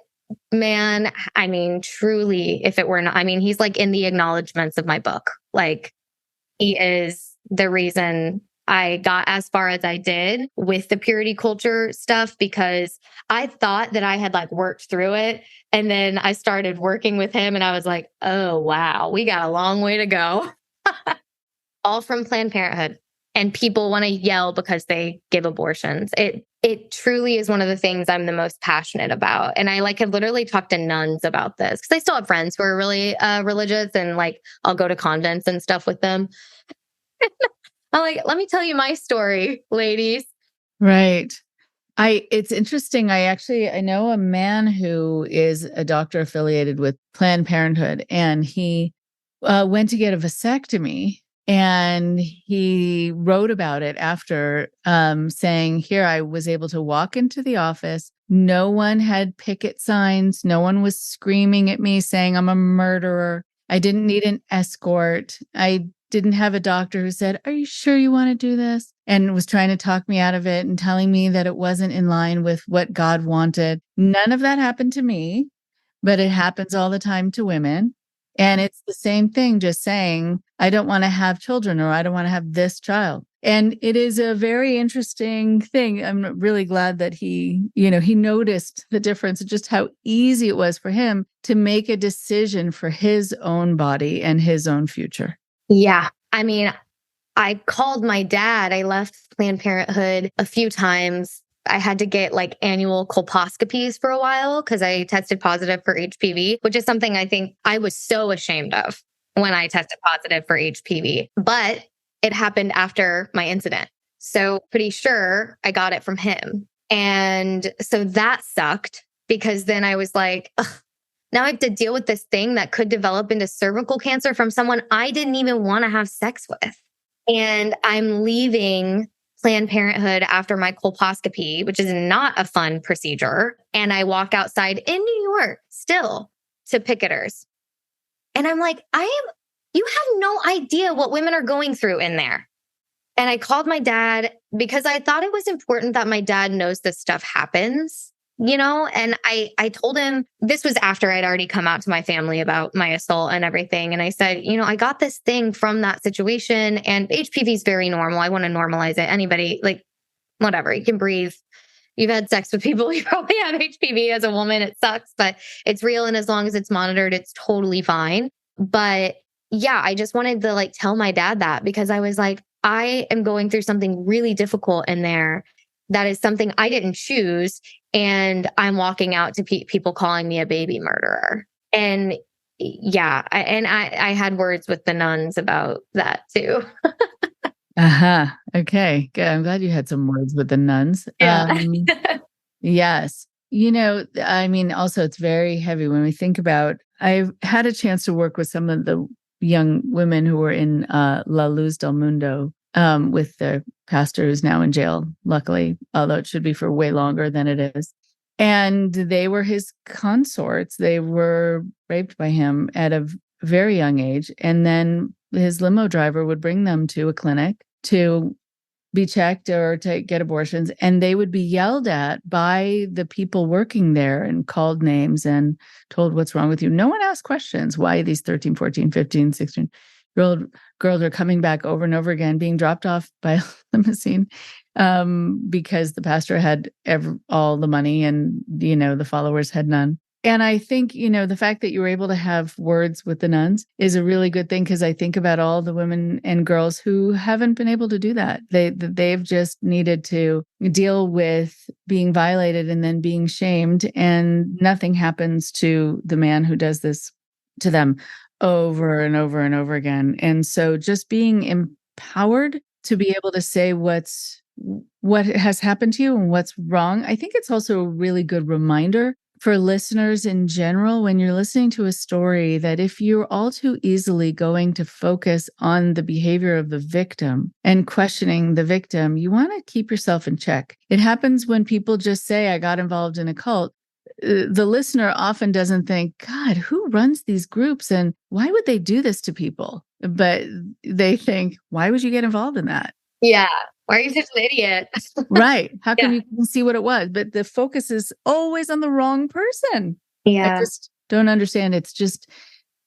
man, I mean, truly, if it were not, I mean, he's like in the acknowledgments of my book. Like, he is the reason I got as far as I did with the purity culture stuff, because I thought that I had like worked through it. And then I started working with him and I was like, oh, wow, we got a long way to go. All from Planned Parenthood. And people want to yell because they give abortions. It truly is one of the things I'm the most passionate about. And I have literally talked to nuns about this because I still have friends who are really religious, and like I'll go to convents and stuff with them. I'm like, let me tell you my story, ladies. Right. It's interesting. I know a man who is a doctor affiliated with Planned Parenthood, and he went to get a vasectomy. And he wrote about it after, saying, here, I was able to walk into the office. No one had picket signs. No one was screaming at me saying I'm a murderer. I didn't need an escort. I didn't have a doctor who said, are you sure you want to do this? And was trying to talk me out of it and telling me that it wasn't in line with what God wanted. None of that happened to me, but it happens all the time to women. And it's the same thing, just saying, I don't want to have children, or I don't want to have this child. And it is a very interesting thing. I'm really glad that he noticed the difference, just how easy it was for him to make a decision for his own body and his own future. Yeah. I mean, I called my dad. I left Planned Parenthood a few times. I had to get like annual colposcopies for a while because I tested positive for HPV, which is something I think I was so ashamed of when I tested positive for HPV. But it happened after my incident. So pretty sure I got it from him. And so that sucked, because then I was like, ugh, now I have to deal with this thing that could develop into cervical cancer from someone I didn't even want to have sex with. And I'm leaving Planned Parenthood after my colposcopy, which is not a fun procedure. And I walk outside in New York still to picketers. And I'm like, you have no idea what women are going through in there. And I called my dad because I thought it was important that my dad knows this stuff happens, and I told him, this was after I'd already come out to my family about my assault and everything. And I said, I got this thing from that situation, and HPV is very normal. I want to normalize it. Anybody, like, whatever, you can breathe. You've had sex with people, you probably have HPV as a woman. It sucks, but it's real. And as long as it's monitored, it's totally fine. But yeah, I just wanted to tell my dad that, because I was like, I am going through something really difficult in there. That is something I didn't choose. And I'm walking out to people calling me a baby murderer. And yeah, I had words with the nuns about that too. Okay, good. I'm glad you had some words with the nuns. Yeah. Yes. Also it's very heavy when we think about, I've had a chance to work with some of the young women who were in La Luz del Mundo, with the pastor who's now in jail, luckily, although it should be for way longer than it is. And they were his consorts. They were raped by him at a very young age. And then his limo driver would bring them to a clinic to be checked or to get abortions. And they would be yelled at by the people working there and called names and told, what's wrong with you? No one asked questions. Why these 13, 14, 15, 16? girls are coming back over and over again, being dropped off by a limousine because the pastor had all the money and, the followers had none. And I think, the fact that you were able to have words with the nuns is a really good thing, because I think about all the women and girls who haven't been able to do that. They've just needed to deal with being violated and then being shamed, and nothing happens to the man who does this to them over and over and over again. And so just being empowered to be able to say what has happened to you and what's wrong. I think it's also a really good reminder for listeners in general, when you're listening to a story, that if you're all too easily going to focus on the behavior of the victim and questioning the victim, you want to keep yourself in check. It happens when people just say, I got involved in a cult. The listener often doesn't think, God, who runs these groups and why would they do this to people? But they think, why would you get involved in that? Yeah. Why are you such an idiot? Right. How come you can see what it was? But the focus is always on the wrong person. Yeah. I just don't understand. It's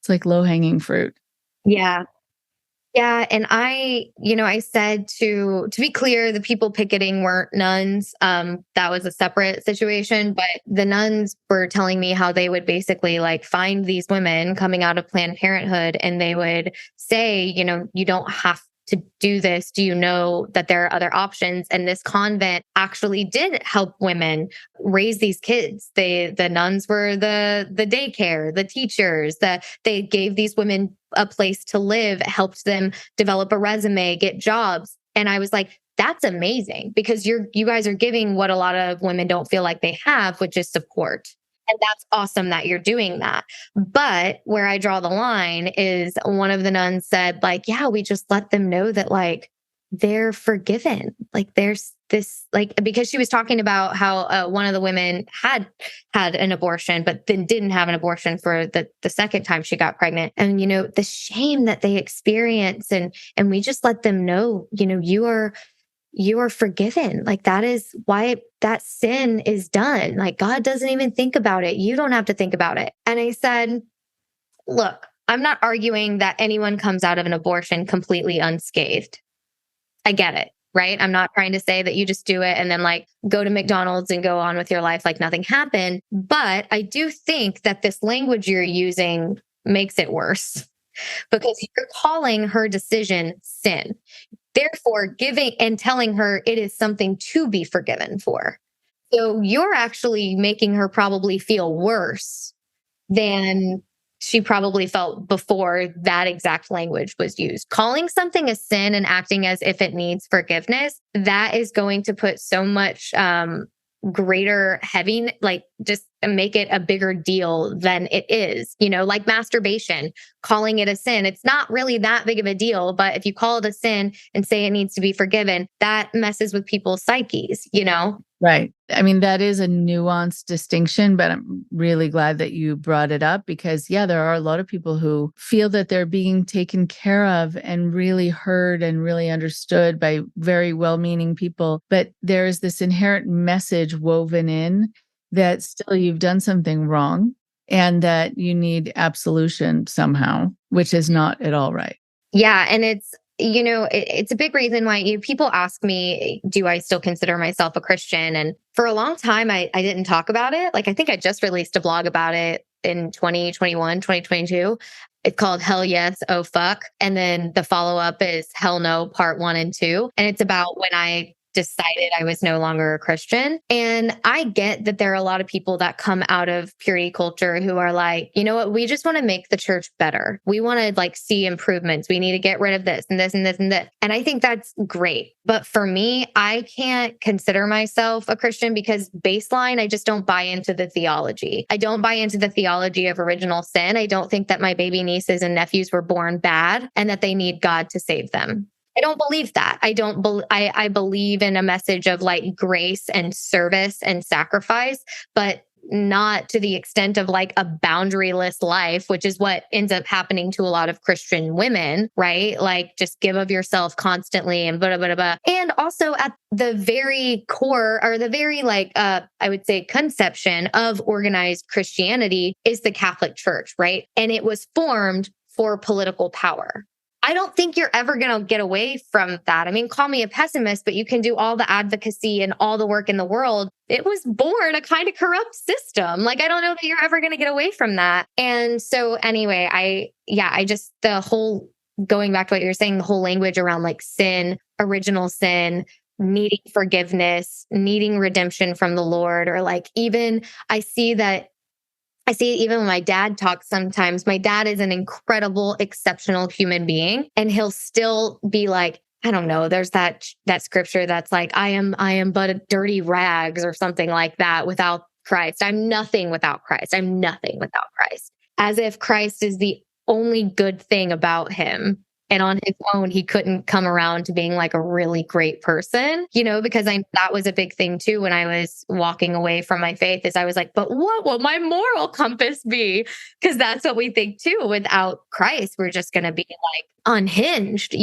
like low-hanging fruit. Yeah. Yeah. And I said to be clear, the people picketing weren't nuns. That was a separate situation, but the nuns were telling me how they would basically find these women coming out of Planned Parenthood, and they would say, you don't have to do this. Do you know that there are other options? And this convent actually did help women raise these kids. The nuns were the daycare, the teachers, they gave these women a place to live, helped them develop a resume, get jobs. And I was like, that's amazing, because you guys are giving what a lot of women don't feel like they have, which is support. And that's awesome that you're doing that. But where I draw the line is, one of the nuns said, yeah, we just let them know that they're forgiven. There's this, because she was talking about how one of the women had an abortion, but then didn't have an abortion for the second time she got pregnant. And, the shame that they experience, and we just let them know, you are forgiven. That is why that sin is done. God doesn't even think about it. You don't have to think about it. And I said, look, I'm not arguing that anyone comes out of an abortion completely unscathed. I get it, right? I'm not trying to say that you just do it and then go to McDonald's and go on with your life like nothing happened. But I do think that this language you're using makes it worse, because you're calling her decision sin. Therefore, giving and telling her it is something to be forgiven for. So you're actually making her probably feel worse than she probably felt before that exact language was used. Calling something a sin and acting as if it needs forgiveness, that is going to put so much greater heavy, just make it a bigger deal than it is. Like masturbation, calling it a sin. It's not really that big of a deal, but if you call it a sin and say it needs to be forgiven, that messes with people's psyches, Right. I mean, that is a nuanced distinction, but I'm really glad that you brought it up, because there are a lot of people who feel that they're being taken care of and really heard and really understood by very well-meaning people. But there is this inherent message woven in that still you've done something wrong and that you need absolution somehow, which is not at all right. Yeah. And it's a big reason why people ask me, do I still consider myself a Christian? And for a long time, I didn't talk about it. I think I just released a blog about it in 2021, 2022. It's called Hell Yes, Oh Fuck. And then the follow-up is Hell No, Part 1 and 2. And it's about when I decided I was no longer a Christian. And I get that there are a lot of people that come out of purity culture who are like, you know what, we just want to make the church better. We want to see improvements. We need to get rid of this and this and this and this. And I think that's great. But for me, I can't consider myself a Christian because baseline, I just don't buy into the theology. I don't buy into the theology of original sin. I don't think that my baby nieces and nephews were born bad and that they need God to save them. I don't believe that. I believe in a message of grace and service and sacrifice, but not to the extent of a boundaryless life, which is what ends up happening to a lot of Christian women, right? Just give of yourself constantly and blah, blah, blah, blah. And also at the very core, or the very I would say conception of organized Christianity is the Catholic Church, right? And it was formed for political power. I don't think you're ever going to get away from that. I mean, call me a pessimist, but you can do all the advocacy and all the work in the world. It was born a kind of corrupt system. Like, I don't know that you're ever going to get away from that. And so anyway, the whole, going back to what you were saying, the whole language around like sin, original sin, needing forgiveness, needing redemption from the Lord, or like even I see it even when my dad talks sometimes. My dad is an incredible, exceptional human being, and he'll still be like, I don't know, there's that scripture that's like, I am but a dirty rags or something like that without Christ. I'm nothing without Christ. I'm nothing without Christ. As if Christ is the only good thing about him. And on his own, he couldn't come around to being like a really great person, because that was a big thing too when I was walking away from my faith, is I was like, but what will my moral compass be? Because that's what we think too. Without Christ, we're just going to be like unhinged,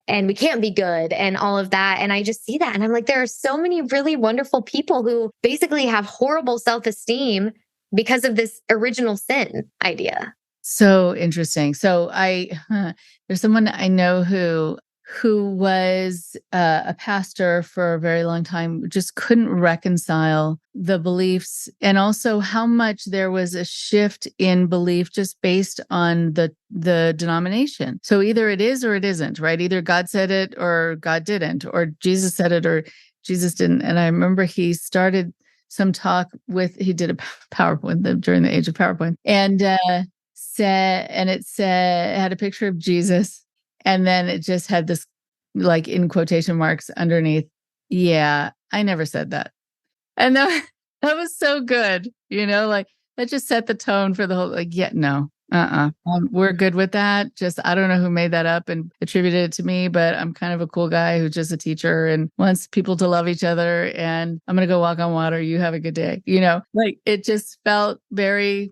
and we can't be good and all of that. And I just see that. And I'm like, there are so many really wonderful people who basically have horrible self-esteem because of this original sin idea. So interesting. So there's someone I know who was a pastor for a very long time, just couldn't reconcile the beliefs, and also how much there was a shift in belief just based on the denomination. So either it is or it isn't, right? Either God said it or God didn't, or Jesus said it or Jesus didn't. And I remember he started some talk he did a PowerPoint during the age of PowerPoint, and it had a picture of Jesus, and then it just had this, like, in quotation marks underneath, yeah, I never said that. And that was so good, like that just set the tone for the whole, like, yeah, no, we're good with that. Just, I don't know who made that up and attributed it to me, but I'm kind of a cool guy who's just a teacher and wants people to love each other. And I'm going to go walk on water. You have a good day. Like, it just felt very,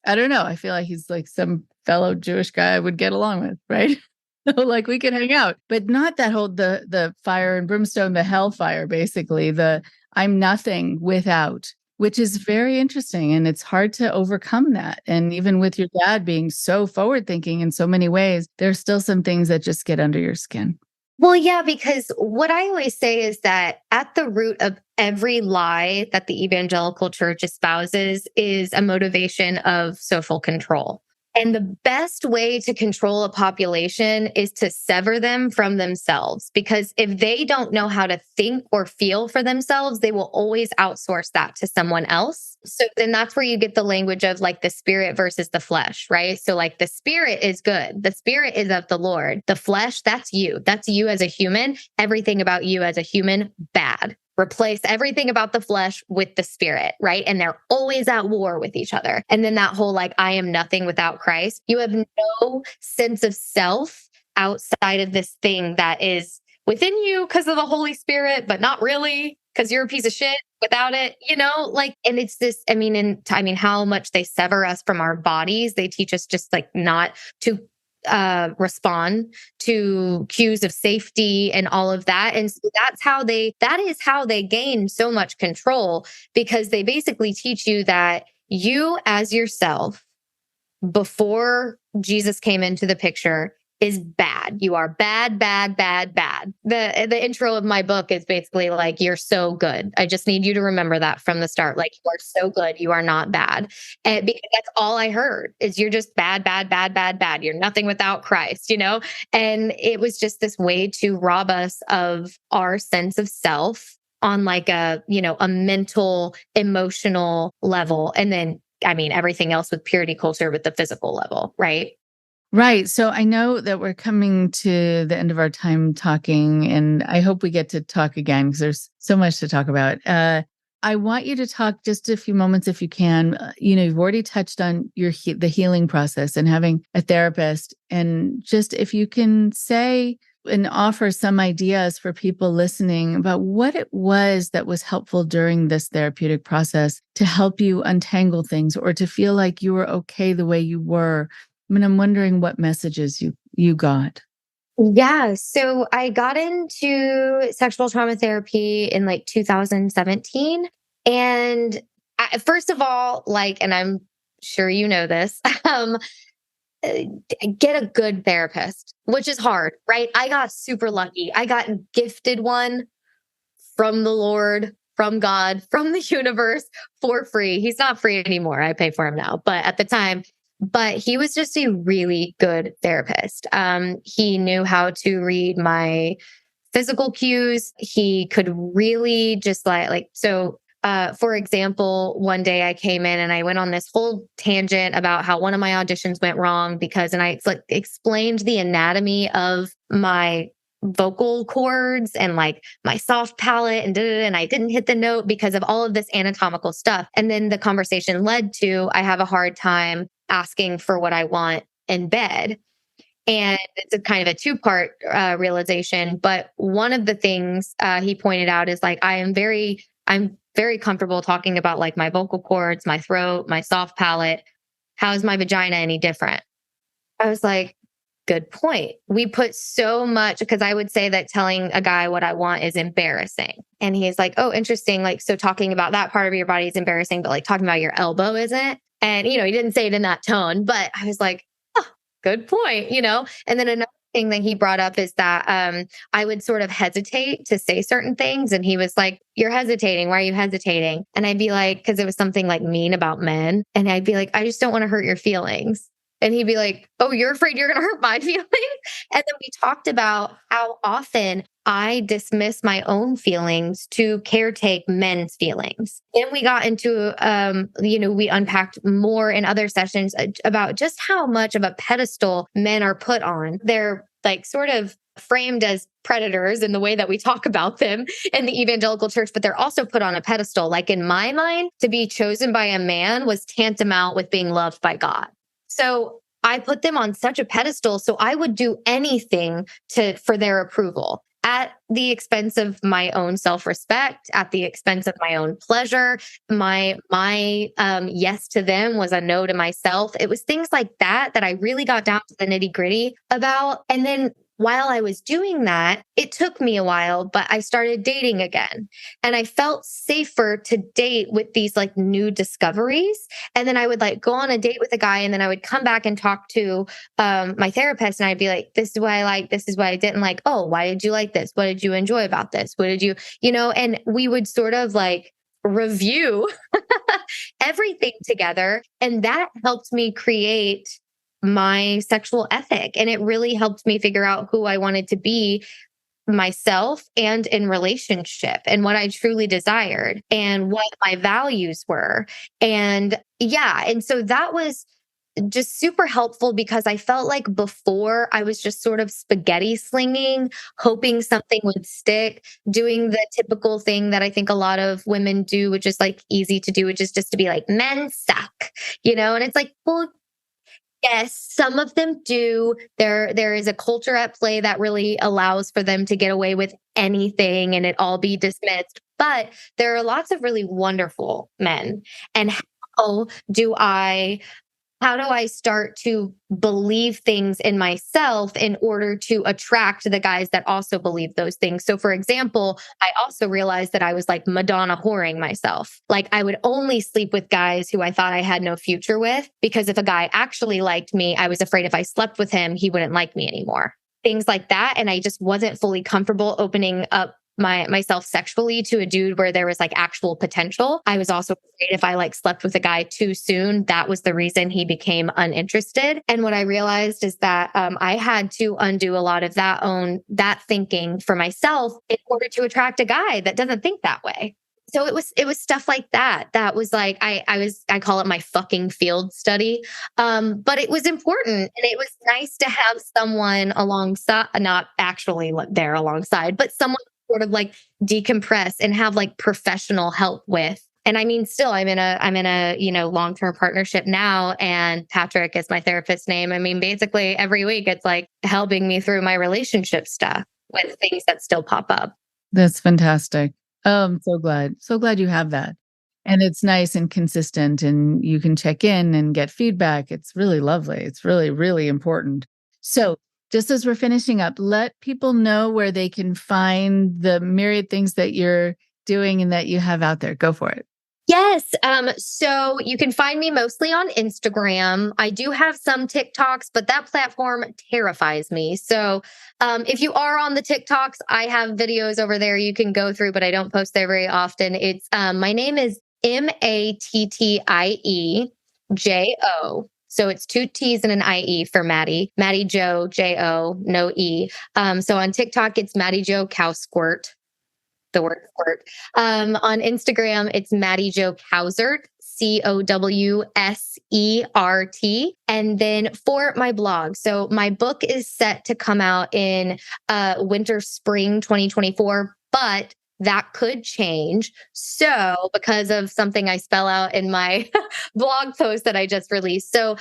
I don't know. I feel like he's like some fellow Jewish guy I would get along with, right? Like, we could hang out, but not that whole, the fire and brimstone, the hellfire, basically, the I'm nothing without, which is very interesting. And it's hard to overcome that. And even with your dad being so forward thinking in so many ways, there's still some things that just get under your skin. Well, yeah, because what I always say is that at the root of every lie that the evangelical church espouses is a motivation of social control. And the best way to control a population is to sever them from themselves. Because if they don't know how to think or feel for themselves, they will always outsource that to someone else. So then that's where you get the language of like the spirit versus the flesh, right? So like the spirit is good. The spirit is of the Lord. The flesh, that's you. That's you as a human. Everything about you as a human, bad. Replace everything about the flesh with the spirit, right? And they're always at war with each other. And then that whole, like, I am nothing without Christ. You have no sense of self outside of this thing that is within you because of the Holy Spirit, but not really because you're a piece of shit without it, and it's this, how much they sever us from our bodies. They teach us just like not to respond to cues of safety and all of that. And so that is how they gain so much control, because they basically teach you that you as yourself before Jesus came into the picture is bad. You are bad, bad, bad, bad. The intro of my book is basically like, you're so good. I just need you to remember that from the start. Like, you are so good. You are not bad. And because that's all I heard is you're just bad, bad, bad, bad, bad. You're nothing without Christ, And it was just this way to rob us of our sense of self on like a mental, emotional level. And then, everything else with purity culture with the physical level, right? Right. So I know that we're coming to the end of our time talking, and I hope we get to talk again because there's so much to talk about. I want you to talk just a few moments, if you can. You've already touched on the healing process and having a therapist, and just if you can say and offer some ideas for people listening about what it was that was helpful during this therapeutic process to help you untangle things or to feel like you were okay the way you were. I'm wondering what messages you got. Yeah. So I got into sexual trauma therapy in like 2017. And first of all, and I'm sure you know this, get a good therapist, which is hard, right? I got super lucky. I got gifted one from the Lord, from God, from the universe for free. He's not free anymore. I pay for him now, but at the time, but he was just a really good therapist. He knew how to read my physical cues. He could really just for example, one day I came in and I went on this whole tangent about how one of my auditions went wrong and I explained the anatomy of my vocal cords and like my soft palate and I didn't hit the note because of all of this anatomical stuff. And then the conversation led to, I have a hard time asking for what I want in bed. And it's a kind of a two-part realization. But one of the things he pointed out is like, I'm very comfortable talking about like my vocal cords, my throat, my soft palate. How is my vagina any different? I was like, good point. We put so much, because I would say that telling a guy what I want is embarrassing. And he's like, oh, interesting. Like, so talking about that part of your body is embarrassing, but like talking about your elbow isn't. And, he didn't say it in that tone, but I was like, oh, good point, And then another thing that he brought up is that I would sort of hesitate to say certain things. And he was like, you're hesitating. Why are you hesitating? And I'd be like, because it was something like mean about men. And I'd be like, I just don't want to hurt your feelings. And he'd be like, oh, you're afraid you're going to hurt my feelings? And then we talked about how often I dismiss my own feelings to caretake men's feelings. Then we got into, we unpacked more in other sessions about just how much of a pedestal men are put on. They're like sort of framed as predators in the way that we talk about them in the evangelical church, but they're also put on a pedestal. Like in my mind, to be chosen by a man was tantamount with being loved by God. So I put them on such a pedestal. So I would do anything for their approval at the expense of my own self-respect, at the expense of my own pleasure. My yes to them was a no to myself. It was things like that I really got down to the nitty-gritty about. And then while I was doing that, it took me a while, but I started dating again. And I felt safer to date with these like new discoveries. And then I would like go on a date with a guy and then I would come back and talk to my therapist and I'd be like, this is what I like. This is what I didn't like. Oh, why did you like this? What did you enjoy about this? What did you, and we would sort of like review everything together. And that helped me create my sexual ethic. And it really helped me figure out who I wanted to be myself and in relationship and what I truly desired and what my values were. And so that was just super helpful because I felt like before I was just sort of spaghetti slinging, hoping something would stick, doing the typical thing that I think a lot of women do, which is like easy to do, which is just to be like, men suck, and it's like, well, yes, some of them do. There is a culture at play that really allows for them to get away with anything and it all be dismissed. But there are lots of really wonderful men. And how do I start to believe things in myself in order to attract the guys that also believe those things? So for example, I also realized that I was like Madonna whoring myself. Like I would only sleep with guys who I thought I had no future with, because if a guy actually liked me, I was afraid if I slept with him, he wouldn't like me anymore. Things like that. And I just wasn't fully comfortable opening up myself sexually to a dude where there was like actual potential. I was also afraid if I like slept with a guy too soon, that was the reason he became uninterested. And what I realized is that I had to undo a lot of that thinking for myself in order to attract a guy that doesn't think that way. So it was stuff like that. That was like, I call it my fucking field study. But it was important and it was nice to have someone alongside, not actually there alongside, but someone sort of like decompress and have like professional help with. And I mean, still, I'm in a long-term partnership now, and Patrick is my therapist's name. I mean, basically every week it's like helping me through my relationship stuff with things that still pop up. That's fantastic. Oh, I'm so glad you have that. And it's nice and consistent and you can check in and get feedback. It's really lovely. It's really, really important. So just as we're finishing up, let people know where they can find the myriad things that you're doing and that you have out there. Go for it. Yes. So you can find me mostly on Instagram. I do have some TikToks, but that platform terrifies me. So if you are on the TikToks, I have videos over there you can go through, but I don't post there very often. It's my name is MattiJo. So it's two T's and an IE for Mattie. Mattie Jo, J-O, no E. So on TikTok, it's Mattie Jo Cowsert, the word squirt. On Instagram, it's Mattie Jo Cowsert, Cowsert. And then for my blog, so my book is set to come out in winter, spring 2024, but that could change. So, because of something I spell out in my blog post that I just released. So,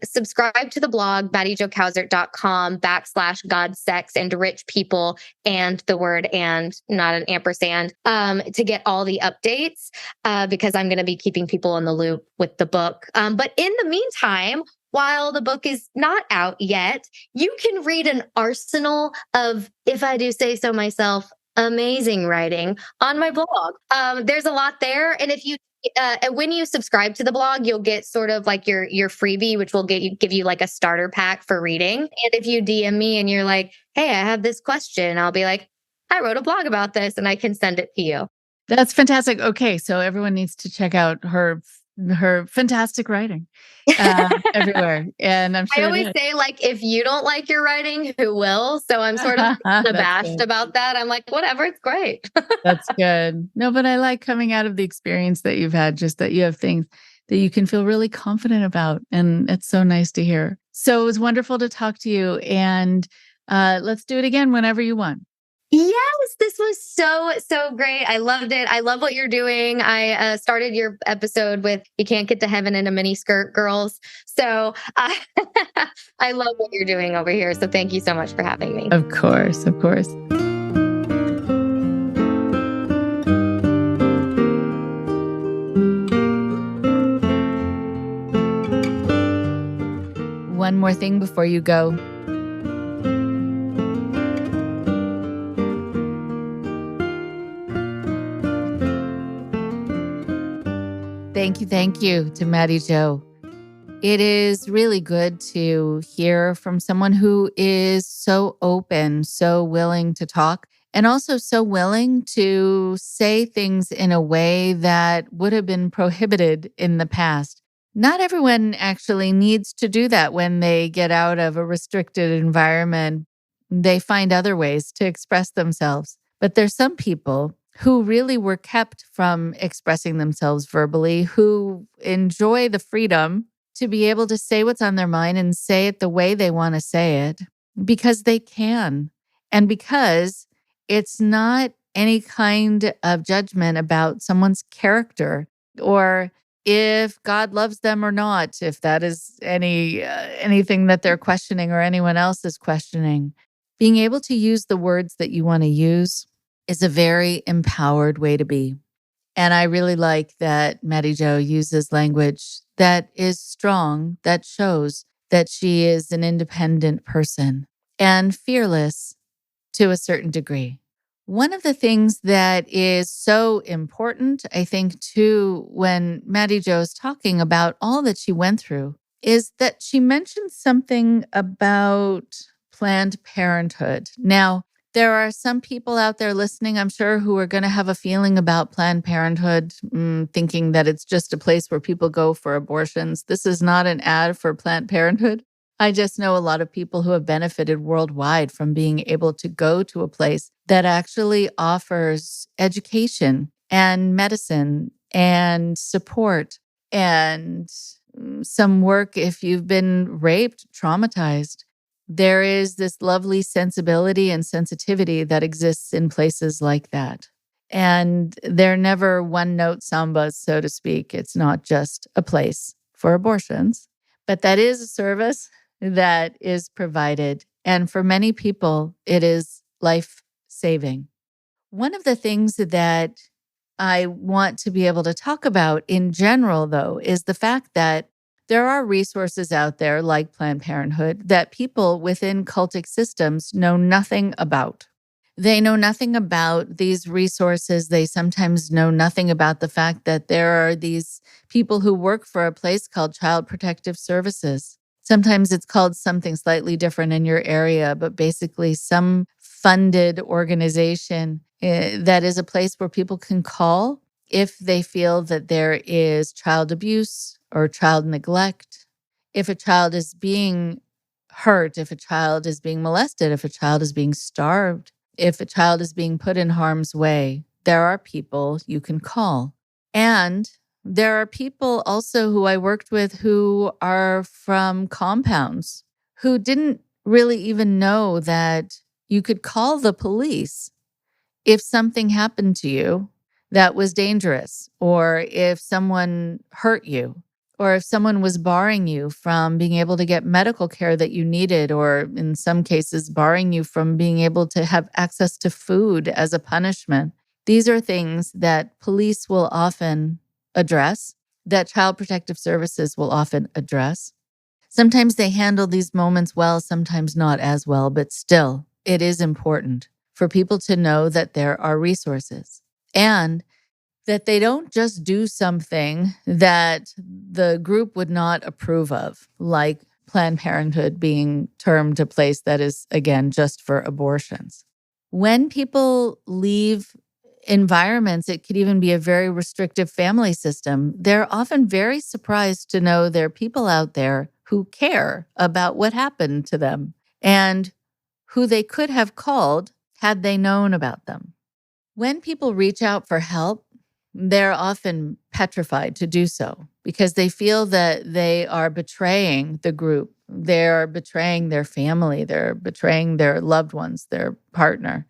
subscribe to the blog, mattiejocowsert.com/God, sex, and rich people, and the word and, not an ampersand, to get all the updates, because I'm going to be keeping people in the loop with the book. But in the meantime, while the book is not out yet, you can read an arsenal of, if I do say so myself, amazing writing on my blog. There's a lot there. And if you, when you subscribe to the blog, you'll get sort of like your freebie, which will give you like a starter pack for reading. And if you DM me and you're like, hey, I have this question, I'll be like, I wrote a blog about this, and I can send it to you. That's fantastic. Okay, so everyone needs to check out her fantastic writing everywhere. And I'm sure I always say, like, if you don't like your writing, who will? So I'm sort of abashed about that. I'm like, whatever, it's great. That's good. No, but I like coming out of the experience that you've had, just that you have things that you can feel really confident about. And it's so nice to hear. So it was wonderful to talk to you. And let's do it again whenever you want. Yes, this was so great. I loved it. I love what you're doing. I started your episode with "You can't get to heaven in a mini skirt, girls." So I love what you're doing over here. So thank you so much for having me. Of course, of course. One more thing before you go. Thank you to Mattie Jo. It is really good to hear from someone who is so open, so willing to talk, and also so willing to say things in a way that would have been prohibited in the past. Not everyone actually needs to do that when they get out of a restricted environment. They find other ways to express themselves. But there's some people who really were kept from expressing themselves verbally, who enjoy the freedom to be able to say what's on their mind and say it the way they want to say it, because they can. And because it's not any kind of judgment about someone's character or if God loves them or not, if that is anything that they're questioning or anyone else is questioning. Being able to use the words that you want to use is a very empowered way to be. And I really like that Mattie Jo uses language that is strong, that shows that she is an independent person and fearless to a certain degree. One of the things that is so important, I think, too, when Mattie Jo is talking about all that she went through, is that she mentioned something about Planned Parenthood. Now, there are some people out there listening, I'm sure, who are going to have a feeling about Planned Parenthood, thinking that it's just a place where people go for abortions. This is not an ad for Planned Parenthood. I just know a lot of people who have benefited worldwide from being able to go to a place that actually offers education and medicine and support and some work if you've been raped, traumatized. There is this lovely sensibility and sensitivity that exists in places like that. And they're never one-note sambas, so to speak. It's not just a place for abortions, but that is a service that is provided. And for many people, it is life-saving. One of the things that I want to be able to talk about in general, though, is the fact that there are resources out there like Planned Parenthood that people within cultic systems know nothing about. They know nothing about these resources. They sometimes know nothing about the fact that there are these people who work for a place called Child Protective Services. Sometimes it's called something slightly different in your area, but basically some funded organization that is a place where people can call if they feel that there is child abuse or child neglect, if a child is being hurt, if a child is being molested, if a child is being starved, if a child is being put in harm's way. There are people you can call. And there are people also who I worked with who are from compounds who didn't really even know that you could call the police if something happened to you that was dangerous, or if someone hurt you, or if someone was barring you from being able to get medical care that you needed, or in some cases, barring you from being able to have access to food as a punishment. These are things that police will often address, that Child Protective Services will often address. Sometimes they handle these moments well, sometimes not as well, but still, it is important for people to know that there are resources and that they don't just do something that the group would not approve of, like Planned Parenthood being termed a place that is, again, just for abortions. When people leave environments, it could even be a very restrictive family system, they're often very surprised to know there are people out there who care about what happened to them and who they could have called had they known about them. When people reach out for help, they're often petrified to do so because they feel that they are betraying the group. They're betraying their family. They're betraying their loved ones, their partner.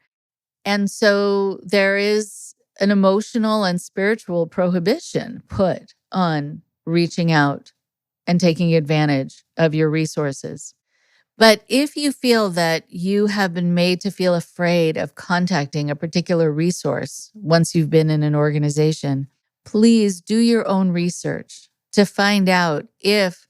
And so there is an emotional and spiritual prohibition put on reaching out and taking advantage of your resources. But if you feel that you have been made to feel afraid of contacting a particular resource once you've been in an organization, please do your own research to find out if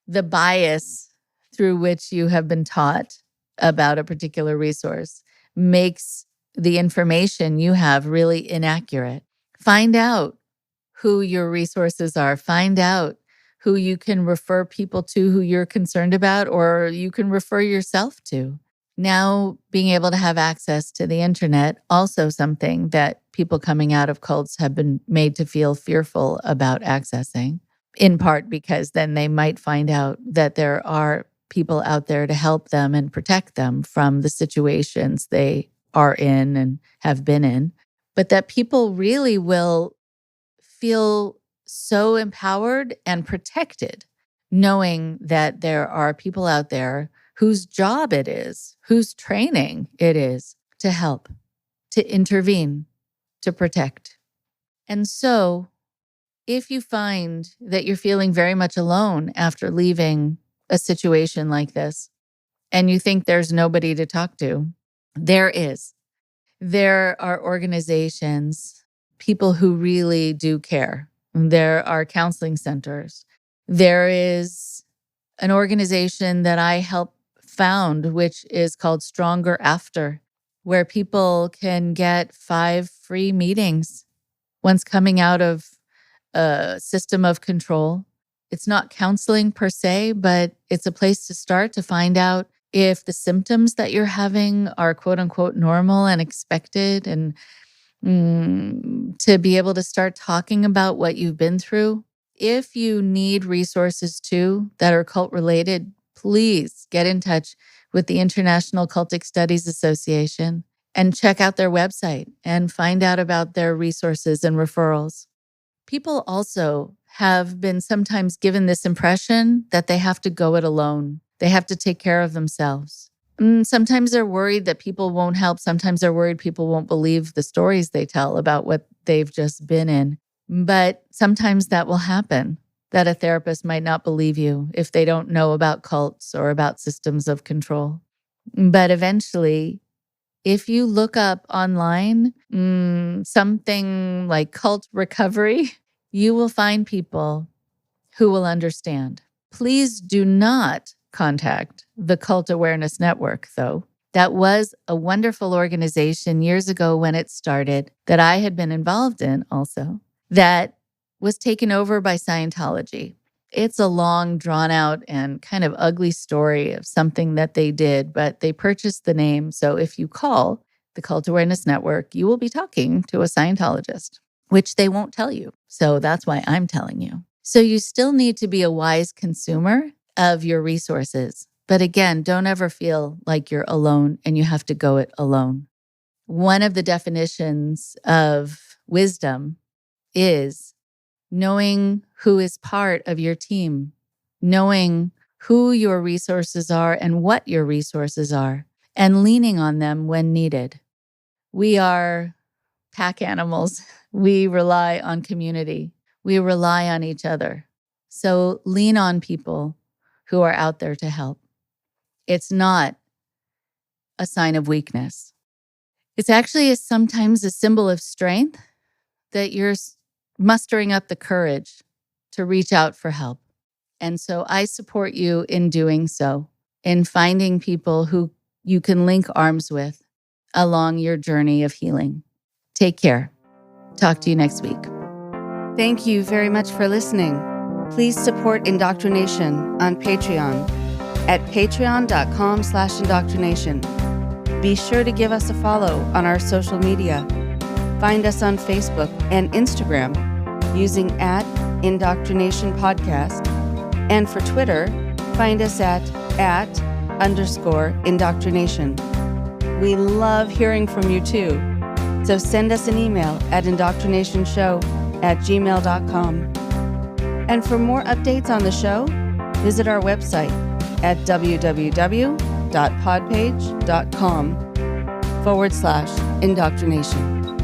the bias through which you have been taught about a particular resource makes the information you have really inaccurate. Find out who your resources are. Find out who you can refer people to who you're concerned about, or you can refer yourself to. Now, being able to have access to the internet, also something that people coming out of cults have been made to feel fearful about accessing, in part because then they might find out that there are people out there to help them and protect them from the situations they are in and have been in, but that people really will feel so empowered and protected knowing that there are people out there whose job it is, whose training it is to help, to intervene, to protect. And so if you find that you're feeling very much alone after leaving a situation like this, and you think there's nobody to talk to, there is. There are organizations, people who really do care. There are counseling centers. There is an organization that I helped found, which is called Stronger After, where people can get 5 free meetings once coming out of a system of control. It's not counseling per se, but it's a place to start to find out if the symptoms that you're having are quote unquote normal and expected, and to be able to start talking about what you've been through. If you need resources too that are cult related, please get in touch with the International Cultic Studies Association and check out their website and find out about their resources and referrals. People also have been sometimes given this impression that they have to go it alone. They have to take care of themselves. Sometimes they're worried that people won't help. Sometimes they're worried people won't believe the stories they tell about what they've just been in. But sometimes that will happen, that a therapist might not believe you if they don't know about cults or about systems of control. But eventually, if you look up online something like cult recovery, you will find people who will understand. Please do not contact the Cult Awareness Network, though. That was a wonderful organization years ago when it started, that I had been involved in also, that was taken over by Scientology. It's a long, drawn out, and kind of ugly story of something that they did, but they purchased the name. So if you call the Cult Awareness Network, you will be talking to a Scientologist, which they won't tell you. So that's why I'm telling you. So you still need to be a wise consumer of your resources. But again, don't ever feel like you're alone and you have to go it alone. One of the definitions of wisdom is knowing who is part of your team, knowing who your resources are and what your resources are, and leaning on them when needed. We are pack animals. We rely on community. We rely on each other. So lean on people who are out there to help. It's not a sign of weakness. It's actually sometimes a symbol of strength that you're mustering up the courage to reach out for help. And so I support you in doing so, in finding people who you can link arms with along your journey of healing. Take care. Talk to you next week. Thank you very much for listening. Please support Indoctrination on Patreon at patreon.com/indoctrination. Be sure to give us a follow on our social media. Find us on Facebook and Instagram using @Indoctrination Podcast. And for Twitter, find us at @_indoctrination. We love hearing from you too. So send us an email at indoctrinationshow@gmail.com. And for more updates on the show, visit our website at www.podpage.com/indoctrination.